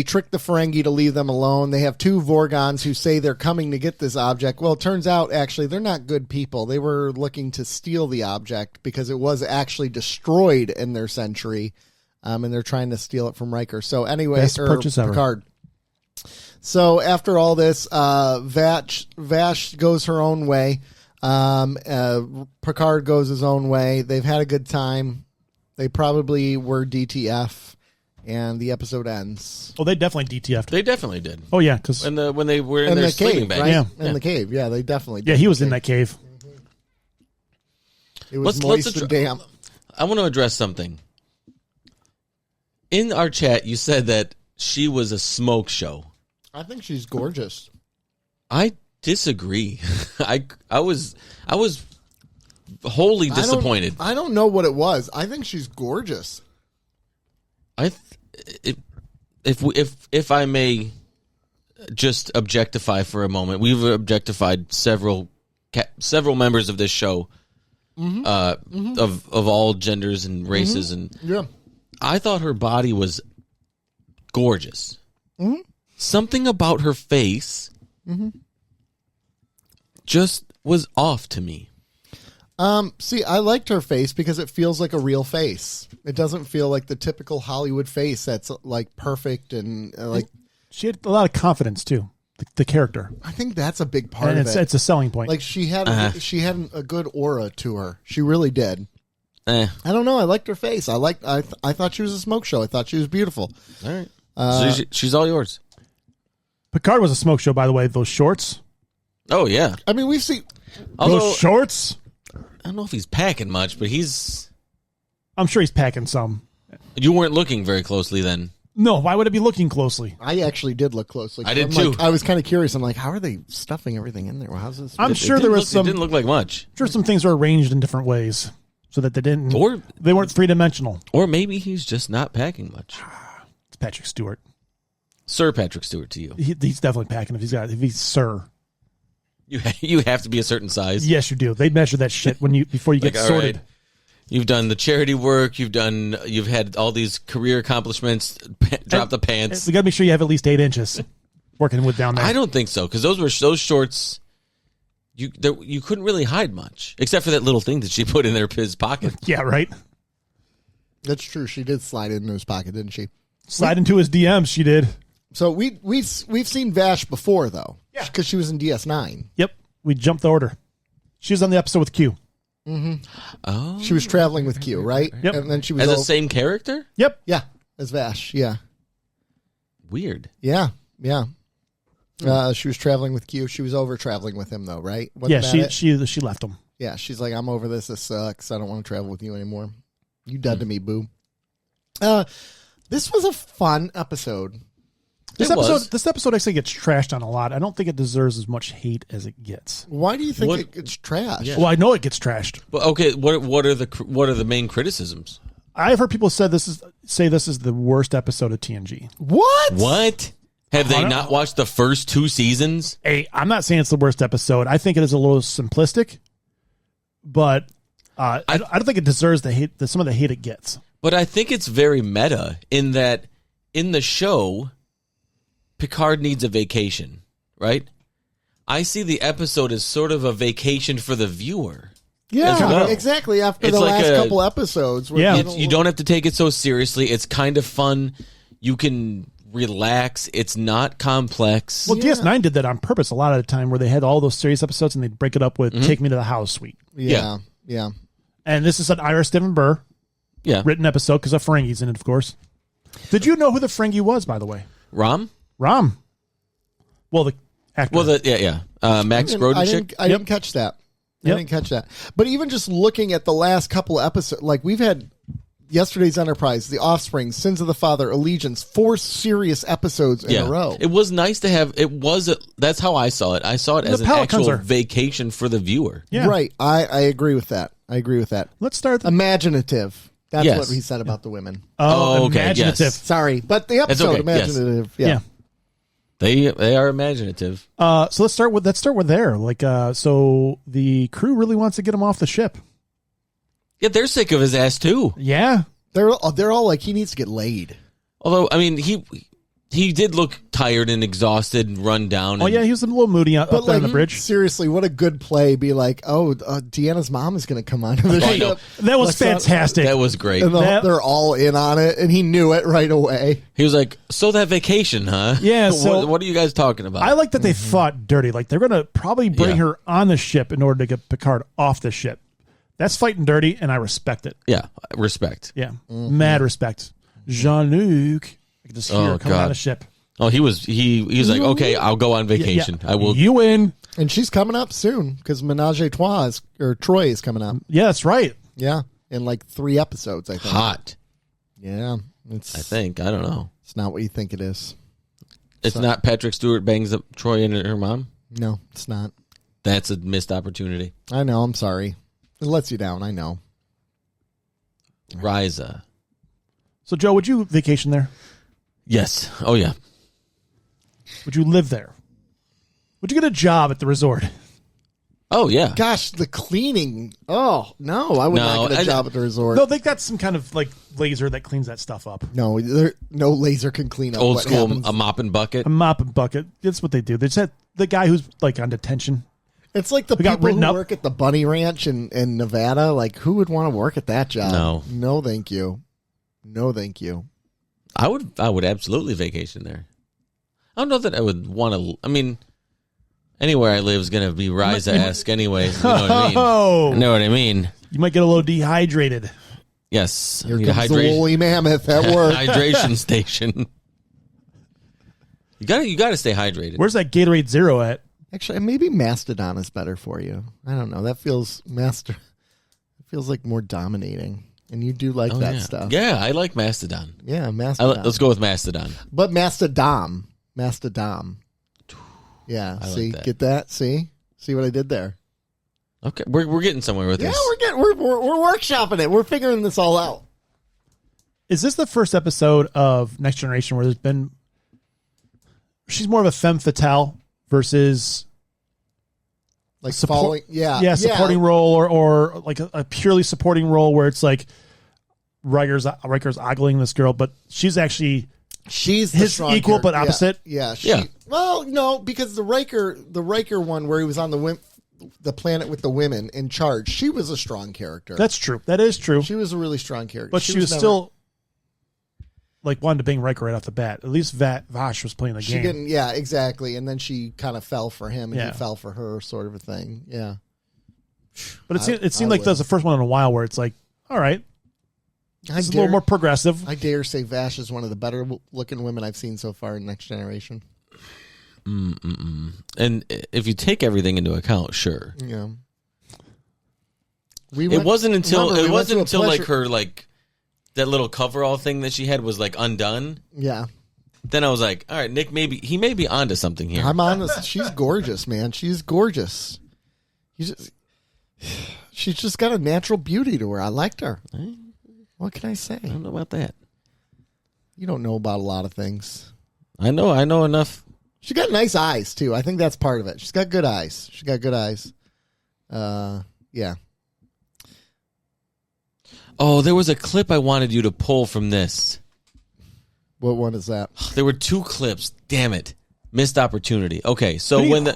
trick the Ferengi to leave them alone. They have two Vorgons who say they're coming to get this object. Well, it turns out, actually, they're not good people. They were looking to steal the object because it was actually destroyed in their century, and they're trying to steal it from Riker. So anyway, Best purchase ever. Picard. So after all this, Vash goes her own way. Picard goes his own way. They've had a good time. They probably were DTF, and the episode ends. Oh, they definitely DTF'd. They definitely did. Oh, yeah. Cause when they were in their the sleeping cave, bag. right? Yeah. In the cave. Yeah, they definitely did. Yeah, he was in that cave. It was moist and damp. I want to address something. In our chat, you said that she was a smoke show. I think she's gorgeous. I disagree. I was wholly disappointed. I don't know what it was. I think she's gorgeous. If I may just objectify for a moment, we've objectified several members of this show, of all genders and races, and yeah. I thought her body was gorgeous. Mm-hmm. Something about her face just was off to me. See, I liked her face because it feels like a real face. It doesn't feel like the typical Hollywood face that's like perfect and like. She had a lot of confidence too. The character. I think that's a big part and of it. It's a selling point. Like she had a good aura to her. She really did. I don't know. I liked her face. I thought she was a smoke show. I thought she was beautiful. All right. So she's all yours. Picard was a smoke show, by the way. Those shorts. Oh yeah. I mean, we've seen those shorts. I don't know if he's packing much, but I'm sure he's packing some. You weren't looking very closely then. No, why would I be looking closely? I actually did look closely. I did too. I was kind of curious. I'm like, how are they stuffing everything in there? Well, how's this? I'm sure there was some. It didn't look like much. I'm sure some things were arranged in different ways so that they weren't three-dimensional. Or maybe he's just not packing much. It's Patrick Stewart. Sir Patrick Stewart to you. He's definitely packing if he's Sir. You have to be a certain size. Yes, you do. They measure that shit before you get Like, all sorted. right, you've done the charity work. You've had all these career accomplishments. Drop the pants. We got to make sure you have at least 8 inches working with down there. I don't think so because those shorts. You couldn't really hide much except for that little thing that she put in his pocket. Yeah, right. That's true. She did slide it into his pocket, didn't she? Slide into his DMs. She did. So we've seen Vash before though. Yeah, because she was in DS9. Yep, we jumped the order. She was on the episode with Q. Mm-hmm. Oh, she was traveling with Q, right? Yep. And then she was as the same character. Yep. Yeah, as Vash. Yeah. Weird. Yeah. Yeah. She was traveling with Q. She was over traveling with him, though, right? Yeah, she left him. Yeah, she's like, I'm over this. This sucks. I don't want to travel with you anymore. You dead to me, boo. This was a fun episode. This episode actually gets trashed on a lot. I don't think it deserves as much hate as it gets. Why do you think it gets trashed? Yeah. Well, I know it gets trashed. Well, okay, what are the main criticisms? I've heard people say this is the worst episode of TNG. What? Have they not watched the first 2 seasons? Hey, I'm not saying it's the worst episode. I think it is a little simplistic, but I don't think it deserves some of the hate it gets. But I think it's very meta in that in the show, Picard needs a vacation, right? I see the episode as sort of a vacation for the viewer. Yeah, exactly. After the last couple episodes. You don't have to take it so seriously. It's kind of fun. You can relax. It's not complex. Well, DS9 did that on purpose a lot of the time where they had all those serious episodes and they'd break it up with Take Me to the House Suite. Yeah. And this is an Ira Steven Burr written episode because of Ferengi's in it, of course. Did you know who the Ferengi was, by the way? Rom? Well, the actor. Well, Max Grodenchik. I didn't catch that. I didn't catch that. But even just looking at the last couple episodes, like we've had Yesterday's Enterprise, The Offspring, Sins of the Father, Allegiance, 4 serious episodes in a row. It was nice to have. That's how I saw it. I saw it as an actual vacation for the viewer. Yeah. Right. I agree with that. Let's start. Imaginative. That's what he said about the women. Oh, okay. Imaginative. Yes. Sorry, but the episode imaginative. Yes. Yeah. They are imaginative. So let's start with there. Like, so the crew really wants to get him off the ship. Yeah, they're sick of his ass too. Yeah, they're all like, he needs to get laid. Although, I mean, he did look tired and exhausted and run down. Oh yeah, he was a little moody up there on the bridge. Seriously, what a good play! Be like, Deanna's mom is going to come on to the ship. That was fantastic. That was great. And they're all in on it, and he knew it right away. He was like, "So that vacation, huh? Yeah. So what are you guys talking about?" I like that they fought dirty. Like they're going to probably bring her on the ship in order to get Picard off the ship. That's fighting dirty, and I respect it. Yeah, respect. Yeah, mad respect. Jean-Luc, I can just hear coming on the ship. Oh, he was like, okay, I'll go on vacation. I will. You win. And she's coming up soon because Menage a Trois Troy is coming up. Yeah, that's right. Yeah, in like 3 episodes, I think. Hot. Yeah, I think. I don't know. It's not what you think it is. It's not Patrick Stewart bangs up Troy and her mom? No, it's not. That's a missed opportunity. I know. I'm sorry. It lets you down. I know. Riza. So, Joe, would you vacation there? Yes. Oh, yeah. Would you live there? Would you get a job at the resort? Oh, yeah. Gosh, the cleaning. Oh, no. I would not get a job at the resort. No, they've got some kind of like laser that cleans that stuff up. No, no laser can clean up old what school, happens. a mop and bucket. A mop and bucket. That's what they do. They just had the guy who's like on detention. It's like the people who work at the Bunny Ranch in Nevada. Like, who would want to work at that job? No, thank you. No, thank you. I would absolutely vacation there. I don't know that I would want to. I mean, anywhere I live is going to be Riza-esque anyways. You know what I mean? I know what I mean. You might get a little dehydrated. Yes. Here comes the woolly mammoth at work. Hydration station. You got to stay hydrated. Where's that Gatorade Zero at? Actually, maybe Mastodon is better for you. I don't know. That feels like more dominating. And you do like that stuff. Yeah, I like Mastodon. Yeah, Mastodon. Let's go with Mastodon. But Mastodon. Yeah, see, that. get that? See what I did there? Okay, we're getting somewhere with this. Yeah, we're workshopping it. We're figuring this all out. Is this the first episode of Next Generation where there's been she's more of a femme fatale versus like support, following, supporting role or like a purely supporting role where it's like Riker's ogling this girl, but she's actually she's the his strong equal character. but opposite. Yeah. Yeah. Well, no, because the Riker one where he was on the planet with the women in charge, she was a strong character. That's true. That is true. She was a really strong character, but she was never, still like wanted to bang Riker right off the bat. At least Vash was playing the she game. didn't. Yeah, exactly. And then she kind of fell for him, and Yeah. he fell for her, sort of a thing. Yeah. But it seemed like that was the first one in a while where it's like, all right, it's a little more progressive. I dare say Vash is one of the better looking women I've seen so far in Next Generation. And if you take everything into account, sure. Yeah. It wasn't until pleasure- like her like that little coverall thing that she had was like undone. Yeah. Then I was like, all right, Nick, he may be onto something here. I'm honest. She's gorgeous, man. She's gorgeous. She's just got a natural beauty to her. I liked her. What can I say? I don't know about that. You don't know about a lot of things. I know enough. She got nice eyes too. I think that's part of it. She's got good eyes. Yeah. Oh, there was a clip I wanted you to pull from this. What one is that? There were two clips. Damn it. Missed opportunity. Okay, so when the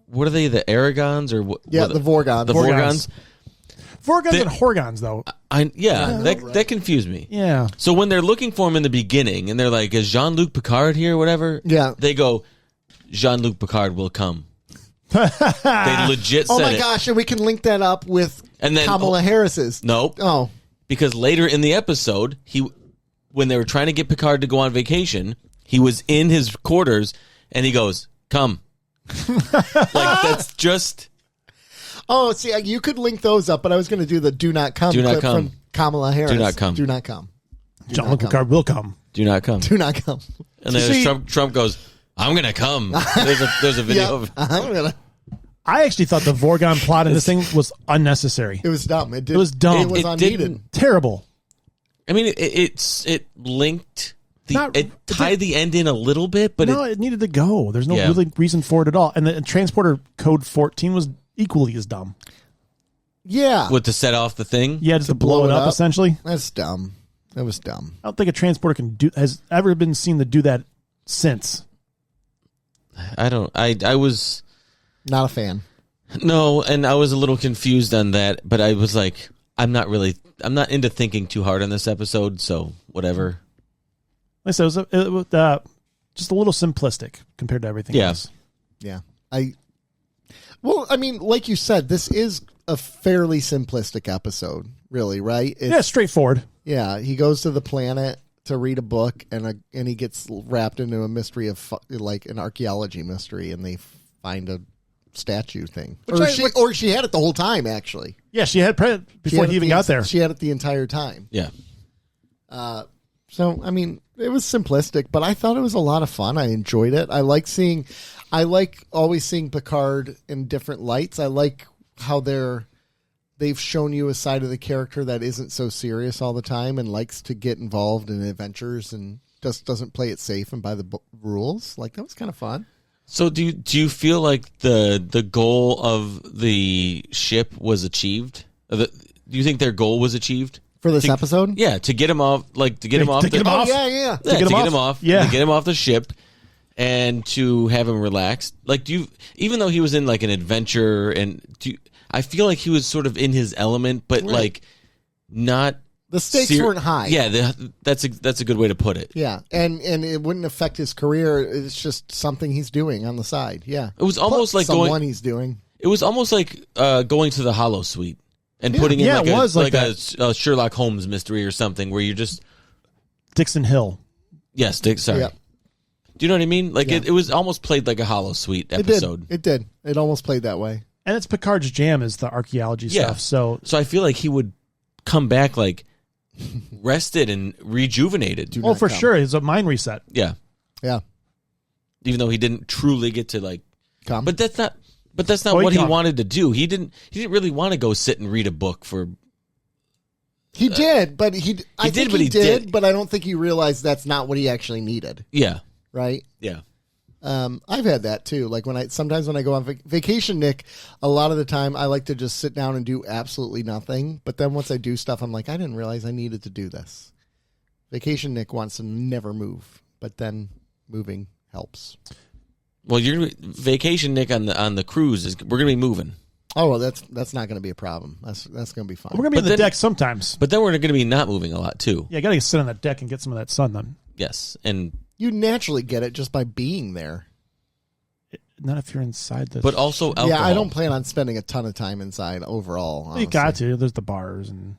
what are they, the Aragons or what? Yeah, the Vorgons. The Vorgons. Vorgons and Horgons, though. That confused me. Yeah. So when they're looking for him in the beginning, and they're like, "Is Jean-Luc Picard here?" Whatever. Yeah. They go, "Jean-Luc Picard will come." They legit said Oh my it. gosh, and we can link that up with And then Kamala Harris's. Nope. Oh. Because later in the episode, when they were trying to get Picard to go on vacation, he was in his quarters, and he goes, "Come." Like that's just. Oh, see, you could link those up, but I was going to do the "Do Not Come" Do not clip come. from Kamala Harris. Do not come. Do not come. Jean-Luc Picard will come. Do not come. Do not come. And then Trump goes, "I'm gonna come." There's a video of. I'm gonna. I actually thought the Vorgon plot in this thing was unnecessary. It was dumb. It was dumb. It was unneeded. Terrible. I mean, it linked. It tied the end in a little bit, but it needed to go. There's no really reason for it at all. And the transporter code 14 was equally as dumb. Yeah. With to set off the thing. Yeah, just to blow it up, essentially. That's dumb. That was dumb. I don't think a transporter has ever been seen to do that since. I was not a fan. No, and I was a little confused on that, but I was like, I'm not into thinking too hard on this episode, so whatever. Like I said, it was just a little simplistic compared to everything else. Yeah. Well, I mean, like you said, this is a fairly simplistic episode, really, right? It's straightforward. Yeah, he goes to the planet to read a book, and he gets wrapped into a mystery of like an archaeology mystery, and they find a statue thing. Or she had it the whole time, actually. Yeah, she had before he even got there. She had it the entire time. Yeah. So, I mean, it was simplistic, but I thought it was a lot of fun. I enjoyed it. I like always seeing Picard in different lights. I like how they've shown you a side of the character that isn't so serious all the time and likes to get involved in adventures and just doesn't play it safe and by the rules. Like, that was kind of fun. So do you feel like the goal of the ship was achieved? Do you think their goal was achieved? For this episode? Yeah, to get him off, to get him off. Yeah. To get him off. Yeah. To get him off the ship and to have him relaxed. Like, even though he was in like an adventure, I feel like he was sort of in his element, but like not. The stakes weren't high. Yeah, that's a good way to put it. Yeah, and it wouldn't affect his career. It's just something he's doing on the side. Yeah, it was almost like he's doing. It was almost like going to the Hollow Suite and putting in a Sherlock Holmes mystery or something where you're just Dixon Hill. Yes, sorry. Yeah. Do you know what I mean? Like it was almost played like a Hollow Suite episode. It did. It almost played that way. And it's Picard's jam is the archaeology stuff. So I feel like he would come back like rested and rejuvenated. For sure. It's a mind reset. Yeah. Yeah. Even though he didn't truly get to like come. But that's not what he wanted to do. He didn't really want to go sit and read a book for He did, but he did. but I don't think he realized that's not what he actually needed. Yeah. Right? Yeah. I've had that too. Like sometimes when I go on vacation, Nick, a lot of the time I like to just sit down and do absolutely nothing. But then once I do stuff, I'm like, I didn't realize I needed to do this. Vacation Nick wants to never move, but then moving helps. Well, vacation Nick on the cruise we're going to be moving. Oh, well, that's not going to be a problem. That's going to be fine. We're going to be on the deck sometimes. But then we're going to be not moving a lot too. Yeah, I got to sit on that deck and get some of that sun then. Yes, and you naturally get it just by being there. Not if you're inside the. But also alcohol. Yeah, I don't plan on spending a ton of time inside overall. Honestly. You got to. There's the bars and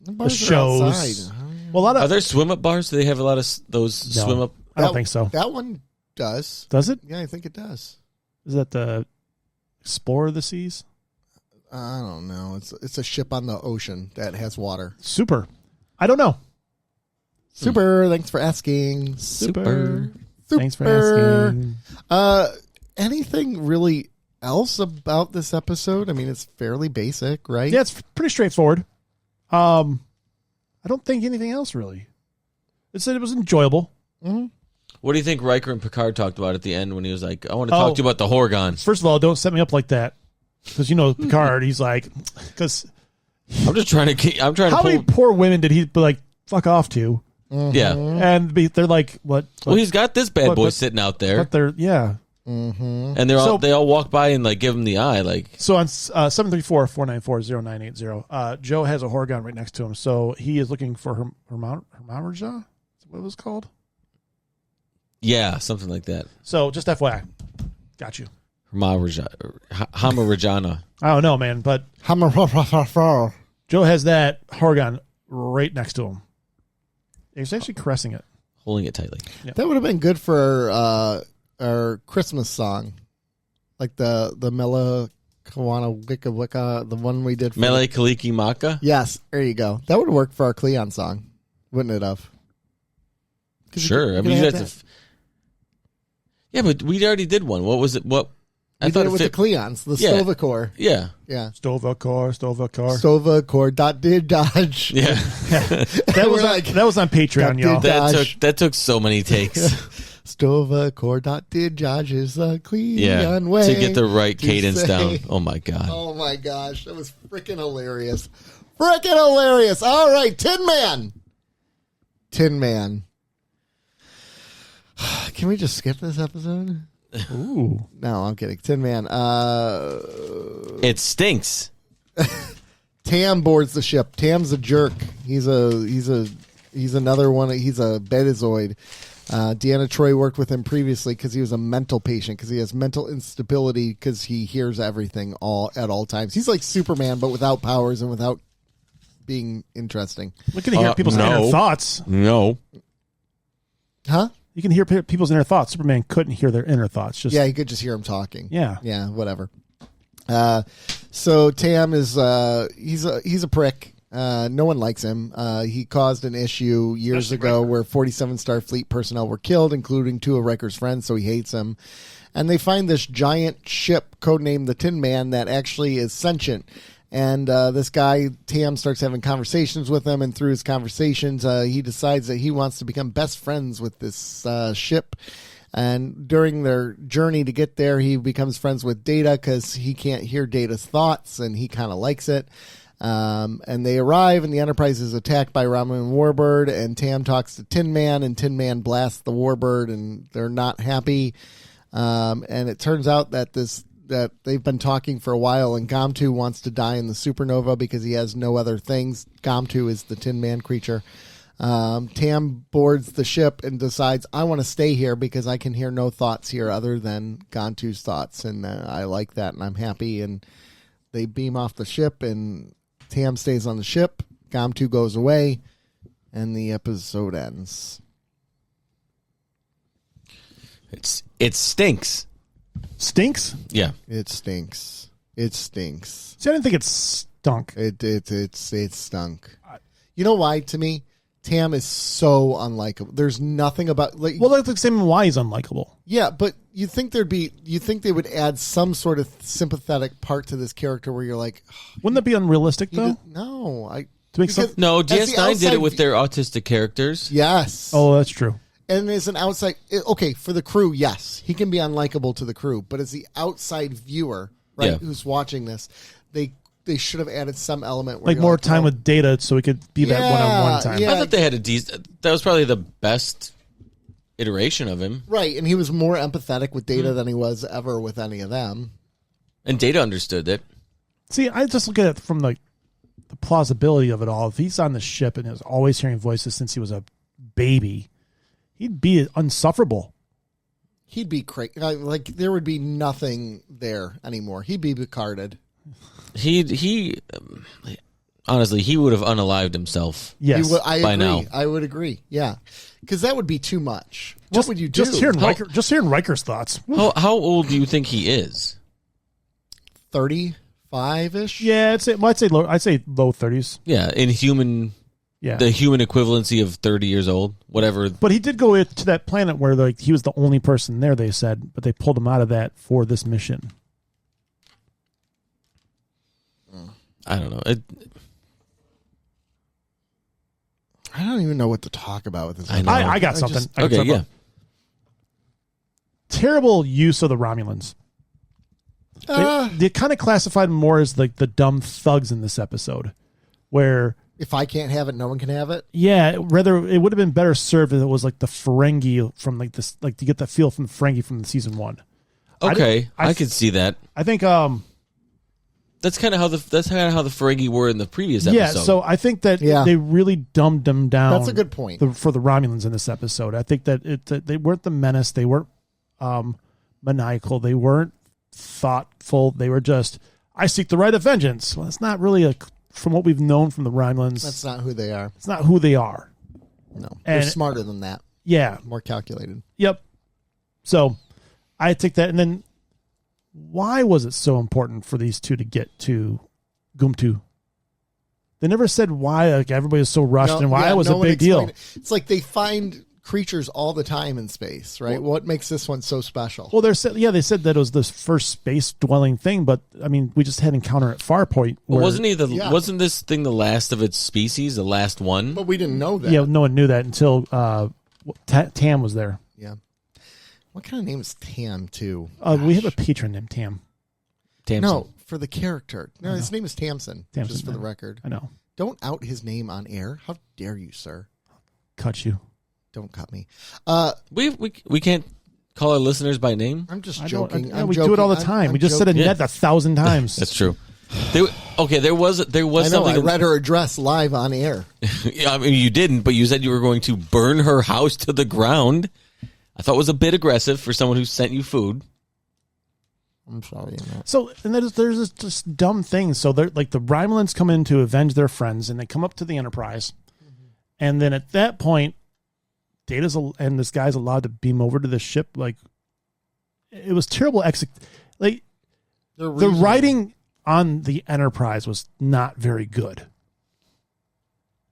the shows. Outside. Well, are there swim up bars? Do they have a lot of those swim up? I don't think so. That one does. Does it? Yeah, I think it does. Is that the Explorer of the Seas? I don't know. It's a ship on the ocean that has water. Super. I don't know. Super. Thanks for asking. Super. Thanks for asking. Anything really else about this episode? I mean, it's fairly basic, right? Yeah, it's pretty straightforward. I don't think anything else really. It said it was enjoyable. Mm-hmm. What do you think Riker and Picard talked about at the end when he was like, I want to talk to you about the Horgons? First of all, don't set me up like that. Because, Picard, he's like, because. I'm just trying to How many poor women did he, like, fuck off to? Mm-hmm. Yeah. And they're like, what? Well, he's got this bad boy sitting out there. But they're, yeah. Mm-hmm. And they all walk by and, like, give him the eye. Like. So on 734-494-0980, Joe has a Horgon right next to him. So he is looking for Hermaurja? Is that what it was called? Yeah, something like that. So just FYI. Got you. Hamarajana. I don't know, man, but Joe has that Horgon right next to him. He's actually caressing it. Holding it tightly. Yeah. That would have been good for our Christmas song. Like the Mela Kawana Wicca Wicca, the one we did for Mele Kaliki Maka? Yes, there you go. That would have worked for our Cleon song, wouldn't it have? Sure. I mean, yeah, but we already did one. What was it? What? We did it with the Cleons, the Stovacor. Yeah. Yeah. Stovacor. Stovacor. Dodge. Yeah. that was on Patreon, y'all. That took so many takes. Stovacor. Dodge is the Cleon way. To get the right cadence down. Oh, my God. Oh, my gosh. That was freaking hilarious. Freaking hilarious. All right. Tin Man. Can we just skip this episode? Ooh. No, I'm kidding. Tin Man. It stinks. Tam boards the ship. Tam's a jerk. He's another one. He's a betazoid. Deanna Troi worked with him previously because he was a mental patient, because he has mental instability, because he hears everything at all times. He's like Superman, but without powers and without being interesting. Look at hear people's inner thoughts. No. Huh? You can hear people's inner thoughts. Superman couldn't hear their inner thoughts. Yeah, he could just hear them talking. Yeah. Yeah, whatever. So Tam is he's a prick. No one likes him. He caused an issue years ago where 47 Starfleet personnel were killed, including 2 of Riker's friends, so he hates him. And they find this giant ship, codenamed the Tin Man, that actually is sentient. And this guy, Tam, starts having conversations with him, and through his conversations, he decides that he wants to become best friends with this ship. And during their journey to get there, he becomes friends with Data because he can't hear Data's thoughts, and he kind of likes it. And they arrive, and the Enterprise is attacked by Romulan Warbird, and Tam talks to Tin Man, and Tin Man blasts the Warbird, and they're not happy. And it turns out that they've been talking for a while, and Gamtu wants to die in the supernova because he has no other things. Gamtu is the Tin Man creature. Tam boards the ship and decides, I want to stay here because I can hear no thoughts here other than Gamtu's thoughts, and I like that, and I'm happy. And they beam off the ship, and Tam stays on the ship. Gamtu goes away, and the episode ends. It stinks. Stinks? Yeah. It stinks. See, I didn't think it stunk. It stunk. You know why, to me? Tam is so unlikable. There's nothing about that's the same why he's unlikable. Yeah, but you think they would add some sort of sympathetic part to this character where you're like, wouldn't that be unrealistic though? No, To make some, No, as the DS9 did outside it with their autistic characters. Yes. oh, that's true. And as an outside, okay, for the crew, yes, he can be unlikable to the crew. But as the outside viewer, right, Yeah. who's watching this, they should have added some element where Like more time with Data, so we could be that one-on-one time. yeah. I thought they had that was probably the best iteration of him. Right, and he was more empathetic with Data than he was ever with any of them. And Data understood it. See, I just look at it from the plausibility of it all. If he's on the ship and is always hearing voices since he was a baby, he'd be unsufferable. He'd be crazy. Like, there would be nothing there anymore. He'd be Picarded. He honestly, he would have unalived himself. Yes, I by agree. now. I would agree. Yeah, because that would be too much. What would you do? Just hearing Riker's thoughts. How old do you think he is? 35-ish. Yeah, I'd say low 30s. Yeah, in human, the human equivalency of 30 years old, whatever. But he did go to that planet where like he was the only person there. They said, but they pulled him out of that for this mission. I don't know. I don't even know what to talk about with this. I got something. Okay, yeah. Terrible use of the Romulans. They kind of classified them more as like the dumb thugs in this episode, where if I can't have it, no one can have it. Yeah, rather it would have been better served if it was like the Ferengi from like this, like to get that feel from the Ferengi from the season 1. Okay, I could see that. I think that's kind of how the Ferengi were in the previous episode. Yeah, so I think that they really dumbed them down. That's a good point for the Romulans in this episode. I think that they weren't the menace, they weren't maniacal, they weren't thoughtful. They were just, I seek the right of vengeance. Well, it's not really from what we've known from the Romulans. That's not who they are. It's not who they are. No, they're smarter than that. Yeah, more calculated. Yep. So I take that, and then why was it so important for these two to get to Gumtu? They never said why. Like everybody was so rushed, and why it was a big deal. It's like they find creatures all the time in space, right? What makes this one so special? Well, they said that it was the first space dwelling thing, but I mean, we just had encounter at Farpoint. Wasn't this thing the last of its species, the last one? But we didn't know that. Yeah, no one knew that until Tam was there. Yeah. What kind of name is Tam too? We have a patron named Tam. Tamsin. No, for the character. No, his name is Tamsin. Just for the record. I know. Don't out his name on air. How dare you, sir? Cut you. Don't cut me. We can't call our listeners by name. I'm just joking. We do it all the time. We just said it 1,000 times. That's true. There was I know, something. I read her address live on air. I mean, you didn't, but you said you were going to burn her house to the ground. I thought it was a bit aggressive for someone who sent you food. I'm sorry. So, and there's this just dumb thing. So they're like the Romulans come in to avenge their friends, and they come up to the Enterprise, and then at that point, Data's and this guy's allowed to beam over to the ship. Like, it was terrible. Like, the writing on the Enterprise was not very good.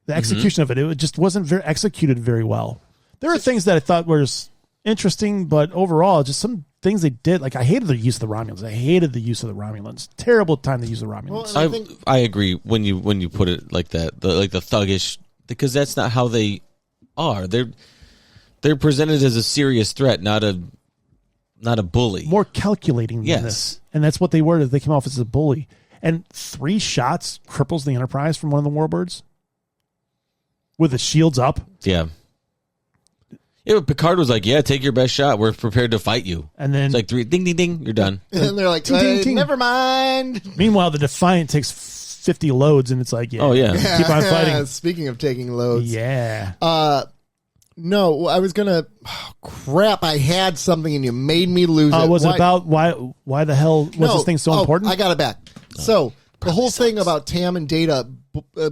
The execution of it just wasn't executed very well. There were things that I thought was interesting, but overall, just some things they did. Like, I hated the use of the Romulans. Terrible time to use the Romulans. Well, I agree when you put it like that, like the thuggish, because that's not how they are. They're presented as a serious threat, not a bully. More calculating than this. And that's what they were. They came off as a bully. And 3 shots cripples the Enterprise from one of the warbirds with the shields up. Yeah. Yeah, but Picard was like, yeah, take your best shot. We're prepared to fight you. And then it's like 3, ding, ding, ding, you're done. And then they're like, ting, ting, ting. never mind. Meanwhile, the Defiant takes 50 loads, and it's like, keep on fighting. Speaking of taking loads. Yeah. No, I was gonna. Oh, crap! I had something and you made me lose it. Was it about why the hell was this thing so important? I got it back. So the whole thing about Tam and Data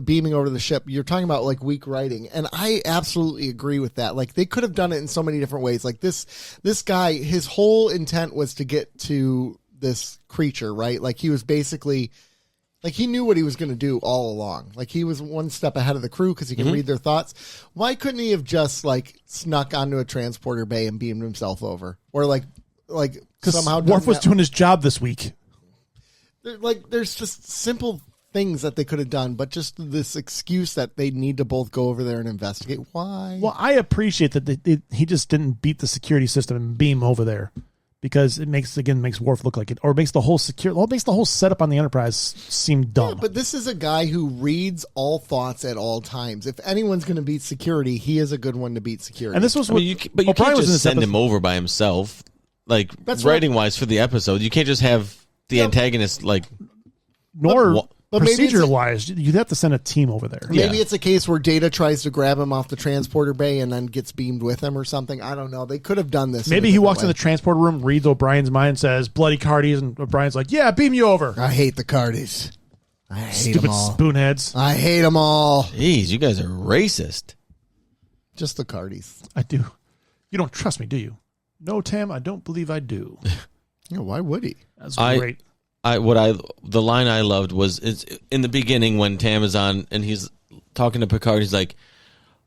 beaming over the ship, you're talking about like weak writing, and I absolutely agree with that. Like they could have done it in so many different ways. Like this guy, his whole intent was to get to this creature, right? Like he was basically. Like, he knew what he was going to do all along. Like, he was one step ahead of the crew because he could read their thoughts. Why couldn't he have just, like, snuck onto a transporter bay and beamed himself over? Or, like somehow... Worf was doing his job this week. There's just simple things that they could have done, but just this excuse that they need to both go over there and investigate. Why? Well, I appreciate that he just didn't beat the security system and beam over there, because it makes Worf look like it, or makes the whole setup on the Enterprise seem dumb. Yeah, but this is a guy who reads all thoughts at all times. If anyone's going to beat security, he is a good one to beat security. And this was but you can't just send him over by himself. Like, writing wise for the episode, you can't just have the antagonist But procedure wise, you'd have to send a team over there. Maybe it's a case where Data tries to grab him off the transporter bay and then gets beamed with him or something. I don't know. They could have done this. Maybe he walks in the transporter room, reads O'Brien's mind, says bloody Cardis, and O'Brien's like, "Yeah, beam you over." I hate the Cardis. I hate Stupid them all. spoonheads. I hate them all. Jeez, you guys are racist. Just the Cardis. I do. You don't trust me, do you? No, Tam, I don't believe I do. Yeah, why would he? That's great. The line I loved was it's in the beginning when Tam is on and he's talking to Picard. He's like,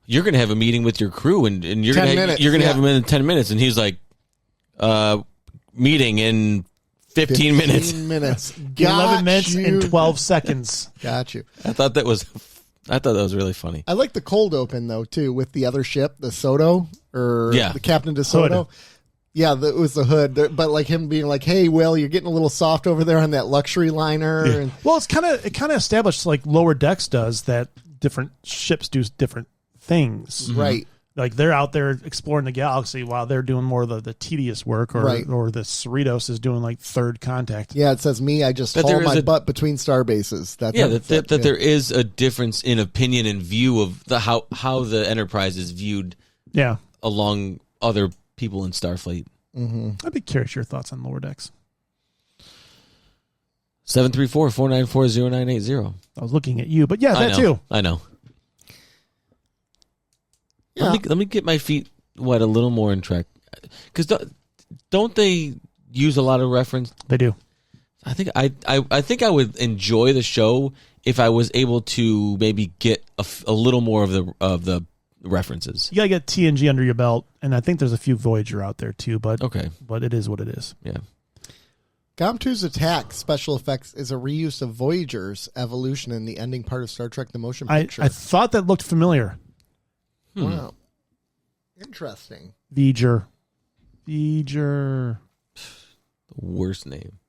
"You're going to have a meeting with your crew and you're going to have them in 10 minutes." And he's like, "Meeting in 15 minutes." 11 minutes and 12 seconds. Got you. I thought that was really funny. I like the cold open though too with the other ship, the Soto the Captain de Soto. Hood. Yeah, it was the Hood, but like him being like, "Hey, Will, you're getting a little soft over there on that luxury liner." Yeah. And Well, it kind of established like Lower Decks does that different ships do different things, Right. Like they're out there exploring the galaxy while they're doing more of the tedious work, or Right. or the Cerritos is doing like third contact. yeah, it says me. I just haul my butt between star bases. That's that there is a difference in opinion and view of how the Enterprise is viewed. Yeah, along other people in Starfleet. Mm-hmm. I'd be curious your thoughts on Lower Decks. 734-494-0980. I was looking at you, but yeah, that too. I know. Yeah. Let me get my feet wet a little more in Trek, because don't they use a lot of reference? They do. I think I would enjoy the show if I was able to maybe get a little more of the references. You gotta get TNG under your belt, and I think there's a few Voyager out there too. But but it is what it is. Yeah. GOM2's attack special effects is a reuse of Voyager's evolution in the ending part of Star Trek: The Motion Picture. I thought that looked familiar. Wow, interesting. Voyager. The worst name.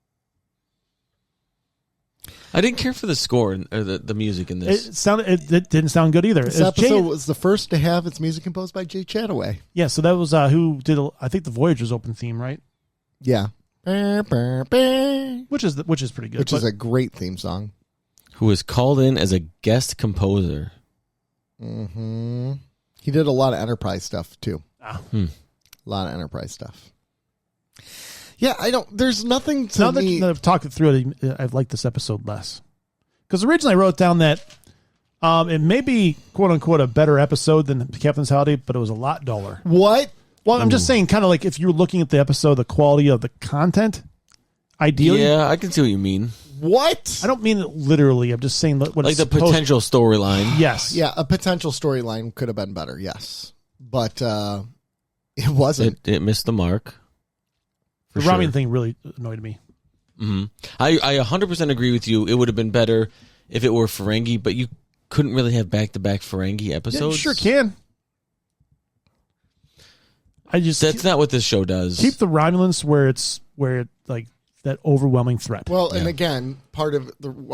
I didn't care for the score or the music in this. It didn't sound good either. This episode was the first to have its music composed by Jay Chataway. Yeah, so that was who did I think the Voyager's open theme, right? Yeah. Which is pretty good. Which is a great theme song. Who was called in as a guest composer. Mm-hmm. He did a lot of Enterprise stuff too. A lot of Enterprise stuff. Yeah, there's nothing to me. Now that I've talked it through, I've liked this episode less. Because originally I wrote down that it may be, quote unquote, a better episode than Captain's Holiday, but it was a lot duller. What? Well, I'm just saying, kind of like if you're looking at the episode, the quality of the content, ideally. Yeah, I can see what you mean. What? I don't mean it literally. I'm just saying what like it's the potential storyline. Yes. Yeah, a potential storyline could have been better, yes. But it wasn't. It missed the mark. The ramen thing really annoyed me. Mm-hmm. I 100% agree with you. It would have been better if it were Ferengi, but you couldn't really have back-to-back Ferengi episodes. Yeah, you sure can. That's not what this show does. Keep the Romulans where it's like that overwhelming threat. Well, and again, part of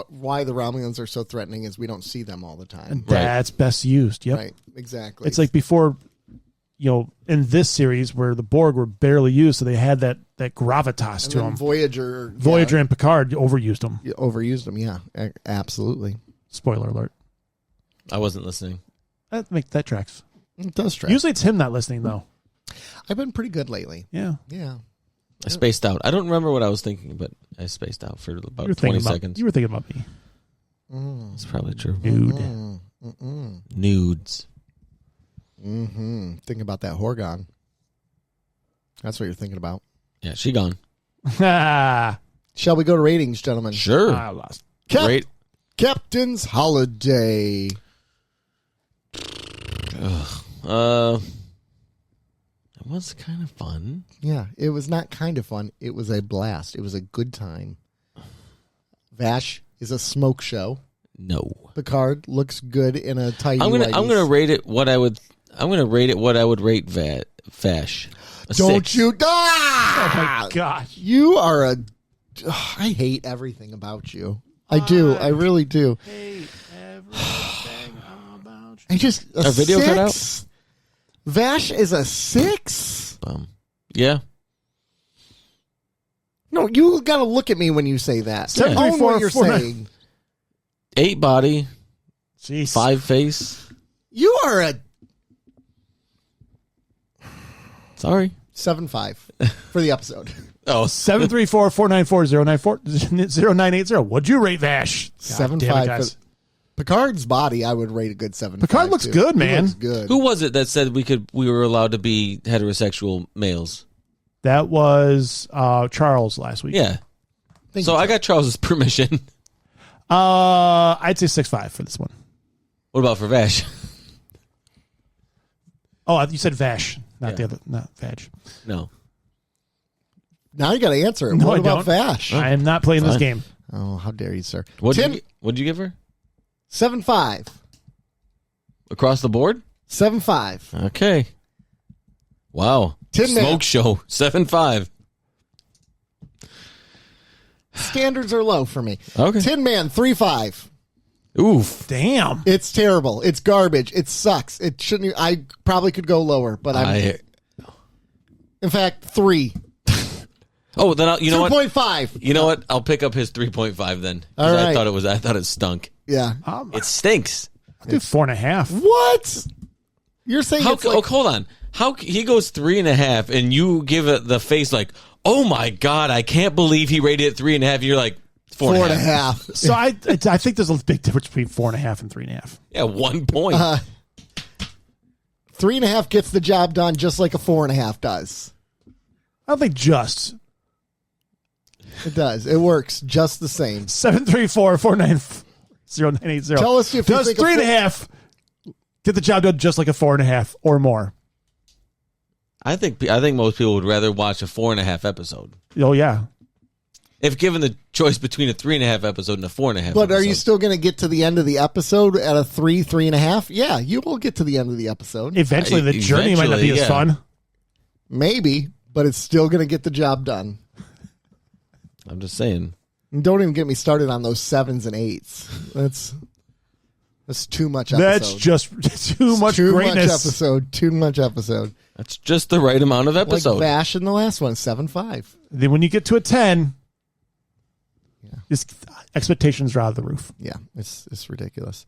why the Romulans are so threatening is we don't see them all the time. And that's best used. Yep. Right, exactly. It's like before, in this series where the Borg were barely used, so they had that gravitas and to then them. Voyager and Picard overused them. Overused them, yeah, absolutely. Spoiler alert. I wasn't listening. That tracks. It does track. Usually it's him not listening, though. I've been pretty good lately. Yeah. Yeah. I spaced out. I don't remember what I was thinking, but I spaced out for about 20 seconds. You were thinking about me. That's probably true. Nude. Nudes. Mm-hmm. Thinking about that Horgon. That's what you're thinking about. Yeah, she gone. Shall we go to ratings, gentlemen? Sure. I lost. Captain's Holiday. It was kind of fun. Yeah, it was not kind of fun. It was a blast. It was a good time. Vash is a smoke show. No. Picard looks good in a tidy. I'm gonna rate it what I would. I'm gonna rate it what I would rate Vash. Don't 6. you? Oh my gosh! You are a. I hate everything about you. I do. I really do. Hate everything about you. I just Our video 6? cut out? Vash is a 6. Yeah. No, you got to look at me when you say that. Yeah. Own what you're 7, 3, 4, 4, saying. 8 body. Jeez. 5 face. You are a Sorry. 7.5 for the episode. Oh, 734-494-0980. What'd you rate Vash? 7.5. Picard's body, I would rate a good 7. Picard looks good, man. He looks good. Who was it that said we were allowed to be heterosexual males? That was Charles last week. Yeah. So I got Charles's permission. I'd say 6.5 for this one. What about for Vash? Oh, you said Vash, not the other, not Vag. No. Now you got to answer it. No, what I about don't. Vash? I am not playing this game. Oh, how dare you, sir. What'd you give her? 7.5. Across the board? 7.5. Okay. Wow. Tin Man. Smoke show. 7.5. Standards are low for me. Okay. Tin Man, 3.5. Oof. Damn. It's terrible. It's garbage. It sucks. It shouldn't. I probably could go lower, but in fact, 3. Oh, then you know what? 2.5. You know what? I'll pick up his 3.5 then. All right. I thought it stunk. Yeah. It stinks. I'll do 4.5. What? You're saying it's like, hold on. How he goes 3.5 and you give it the face like, oh my God, I can't believe he rated it 3.5. And you're like 4.5. So I think there's a big difference between 4.5 and 3.5. Yeah, 1 point. 3.5 gets the job done just like a 4.5 does. I don't think just. It does. It works just the same. 734-494-0980. Tell us if you does think 3.5 get the job done just like a 4.5 or more? I think most people would rather watch a 4.5 episode. Oh yeah. If given the choice between a 3.5 episode and a 4.5 But episode. are you still going to get to the end of the episode at a 3.5? Yeah, you will get to the end of the episode. Eventually, the journey might not be as fun. Maybe, but it's still going to get the job done. I'm just saying. And don't even get me started on those 7s and 8s. That's too much episode. That's just too much greatness. Too much episode. That's just the right amount of episode. Like Vash in the last one, 7.5. Then when you get to a 10, just expectations are out of the roof. Yeah, it's ridiculous.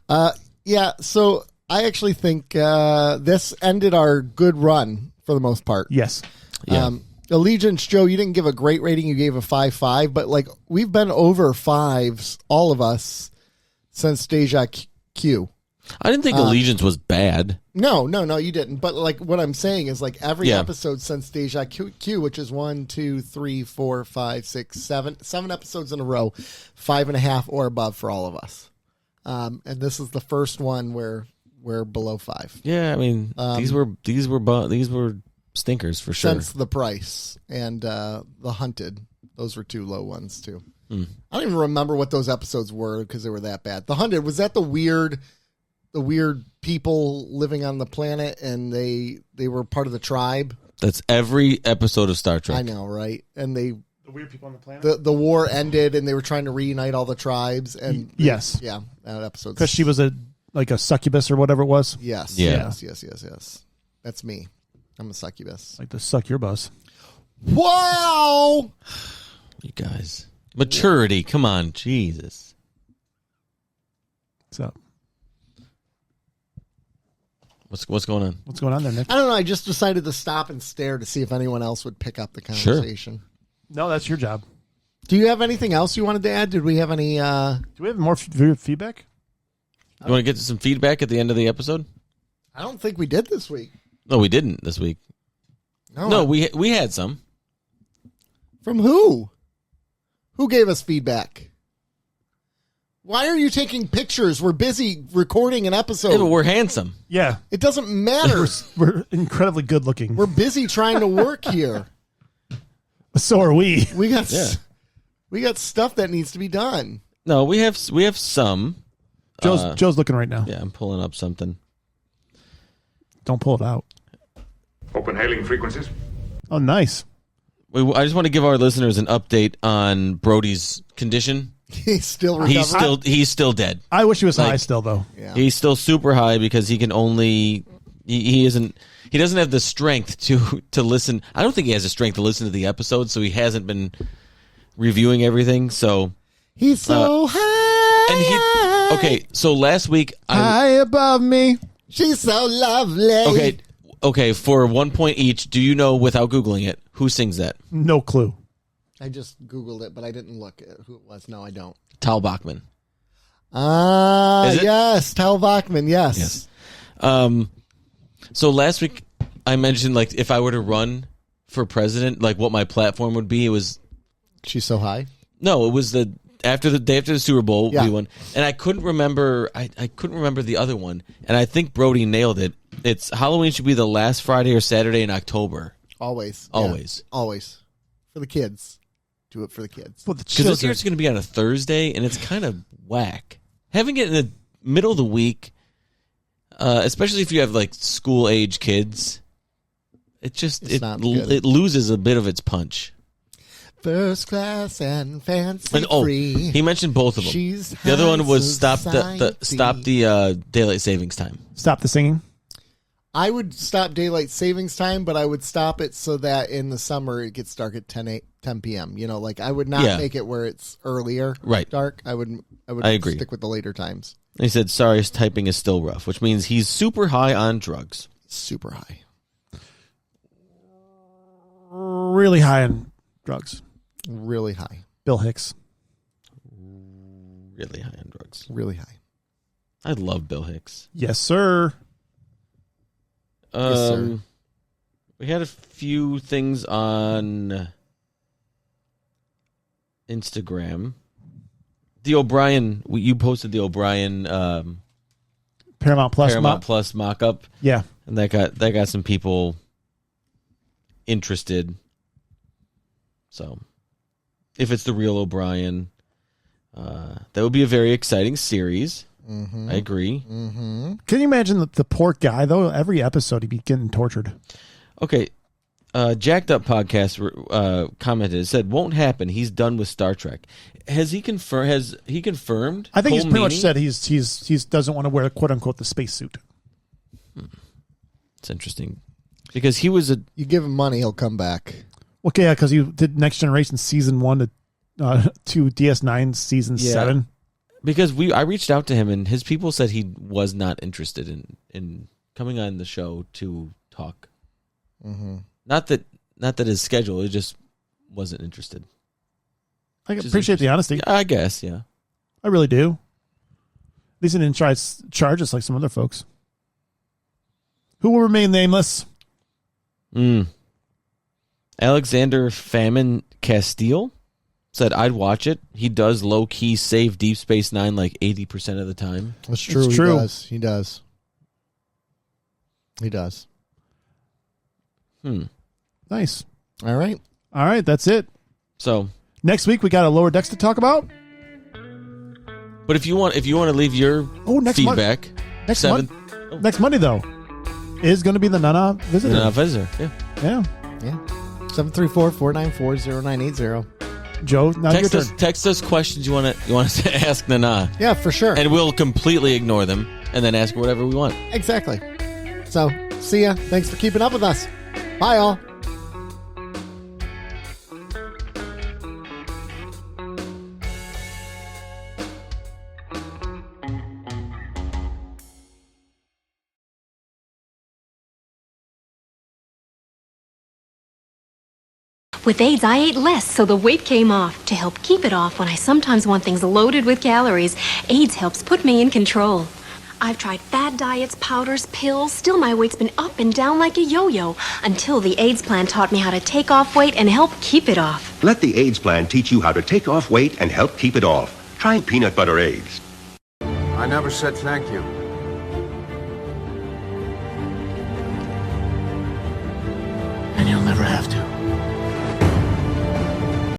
Yeah, so I actually think this ended our good run for the most part. Yes. Yeah. Allegiance, Joe, you didn't give a great rating. You gave a 5.5, but like we've been over 5s, all of us, since Deja Q. I didn't think Allegiance was bad. No, you didn't. But like what I'm saying is like every episode since Deja Q, which is 1, 2, 3, 4, 5, 6, 7 episodes in a row, 5.5 or above for all of us. And this is the first one where we're below 5. Yeah, I mean these were stinkers for sure. Since The Price and The Hunted, those were 2 low ones too. I don't even remember what those episodes were because they were that bad. The Hunted, was that the weird people living on the planet and they were part of the tribe? That's every episode of Star Trek. I know, right? And the weird people on the planet. The war ended and they were trying to reunite all the tribes. And yes, yeah, that episode because she was a succubus or whatever it was. Yes, yeah. yes. That's me. I'm a succubus. Like to suck your buzz. Wow, you guys, maturity. Come on, Jesus. What's up? What's going on? What's going on there, Nick? I don't know. I just decided to stop and stare to see if anyone else would pick up the conversation. Sure. No, that's your job. Do you have anything else you wanted to add? Did we have any? Do we have more feedback? You want to get some feedback at the end of the episode? I don't think we did this week. No, we didn't this week. No, we had some. From who? Who gave us feedback? Why are you taking pictures? We're busy recording an episode. Yeah, but we're handsome. Yeah. It doesn't matter. We're incredibly good looking. We're busy trying to work here. So are we. We got stuff that needs to be done. No, we have some. Joe's looking right now. Yeah, I'm pulling up something. Don't pull it out. Open hailing frequencies. Oh, nice. I just want to give our listeners an update on Brody's condition. He's still recovering. He's still dead. I wish he was high still, though. Yeah. He's still super high because he can only he doesn't have the strength to listen. I don't think he has the strength to listen to the episodes, so he hasn't been reviewing everything. So he's so high. Okay, so last week high above me. She's so lovely. Okay, for 1 point each, do you know without Googling it who sings that? No clue. I just Googled it, but I didn't look at who it was. No, I don't. Tal Bachman. Yes, Tal Bachman, yes. So last week I mentioned like if I were to run for president, like what my platform would be. It was She's So High? No, it was the day after the Super Bowl Yeah. we won. And I couldn't remember I couldn't remember the other one. And I think Brody nailed it. It's Halloween should be the last Friday or Saturday in October. Always. Always. Yeah, always. For the kids. Do it for the kids. Because this year it's going to be on a Thursday, and it's kind of whack. Having it in the middle of the week, especially if you have like school age kids, it loses a bit of its punch. First class and fancy free. He mentioned both of them. The other one was stop the daylight savings time. Stop the singing. I would stop daylight savings time, but I would stop it so that in the summer it gets dark at 10 p.m. You know, like I would not make it where it's earlier dark. I would agree. Stick with the later times. He said, sorry, his typing is still rough, which means he's super high on drugs. Super high. Really high on drugs. Really high. Bill Hicks. Really high on drugs. Really high. I love Bill Hicks. Yes, sir. Yes, sir. We had a few things on Instagram. The O'Brien, you posted the O'Brien Paramount Plus mock-up. Yeah. And that got some people interested. So, if it's the real O'Brien, that would be a very exciting series. Mm-hmm. I agree. Mm-hmm. Can you imagine the poor guy, though? Every episode he'd be getting tortured. Okay. Jacked Up Podcast commented, said, won't happen. He's done with Star Trek. Has he confirmed? I think he's Cole pretty much Meany? said he's doesn't want to wear quote unquote the spacesuit. It's interesting because he was you give him money, he'll come back. Okay, yeah, because he did Next Generation season 1 to DS9 season 7. Because I reached out to him and his people said he was not interested in coming on the show to talk. Mm-hmm. Not that his schedule, it just wasn't interested. I appreciate the honesty. I guess, yeah. I really do. At least he didn't try to charge us like some other folks. Who will remain nameless? Alexander Famine Castile said, I'd watch it. He does low-key save Deep Space Nine like 80% of the time. That's true. It's true. He does. Nice. All right. That's it. So next week we got a Lower Decks to talk about. But if you want to leave your feedback, Next Monday though is going to be the Nana Visitor. Nana Visitor, yeah. 734-494-0980. Joe, now your turn. Text us questions you want us to ask Nana. Yeah, for sure. And we'll completely ignore them and then ask whatever we want. Exactly. So, see ya. Thanks for keeping up with us. Bye, all. With AIDS, I ate less, so the weight came off. To help keep it off when I sometimes want things loaded with calories, AIDS helps put me in control. I've tried fad diets, powders, pills. Still, my weight's been up and down like a yo-yo until the AIDS plan taught me how to take off weight and help keep it off. Let the AIDS plan teach you how to take off weight and help keep it off. Try peanut butter AIDS. I never said thank you. And you'll never have to.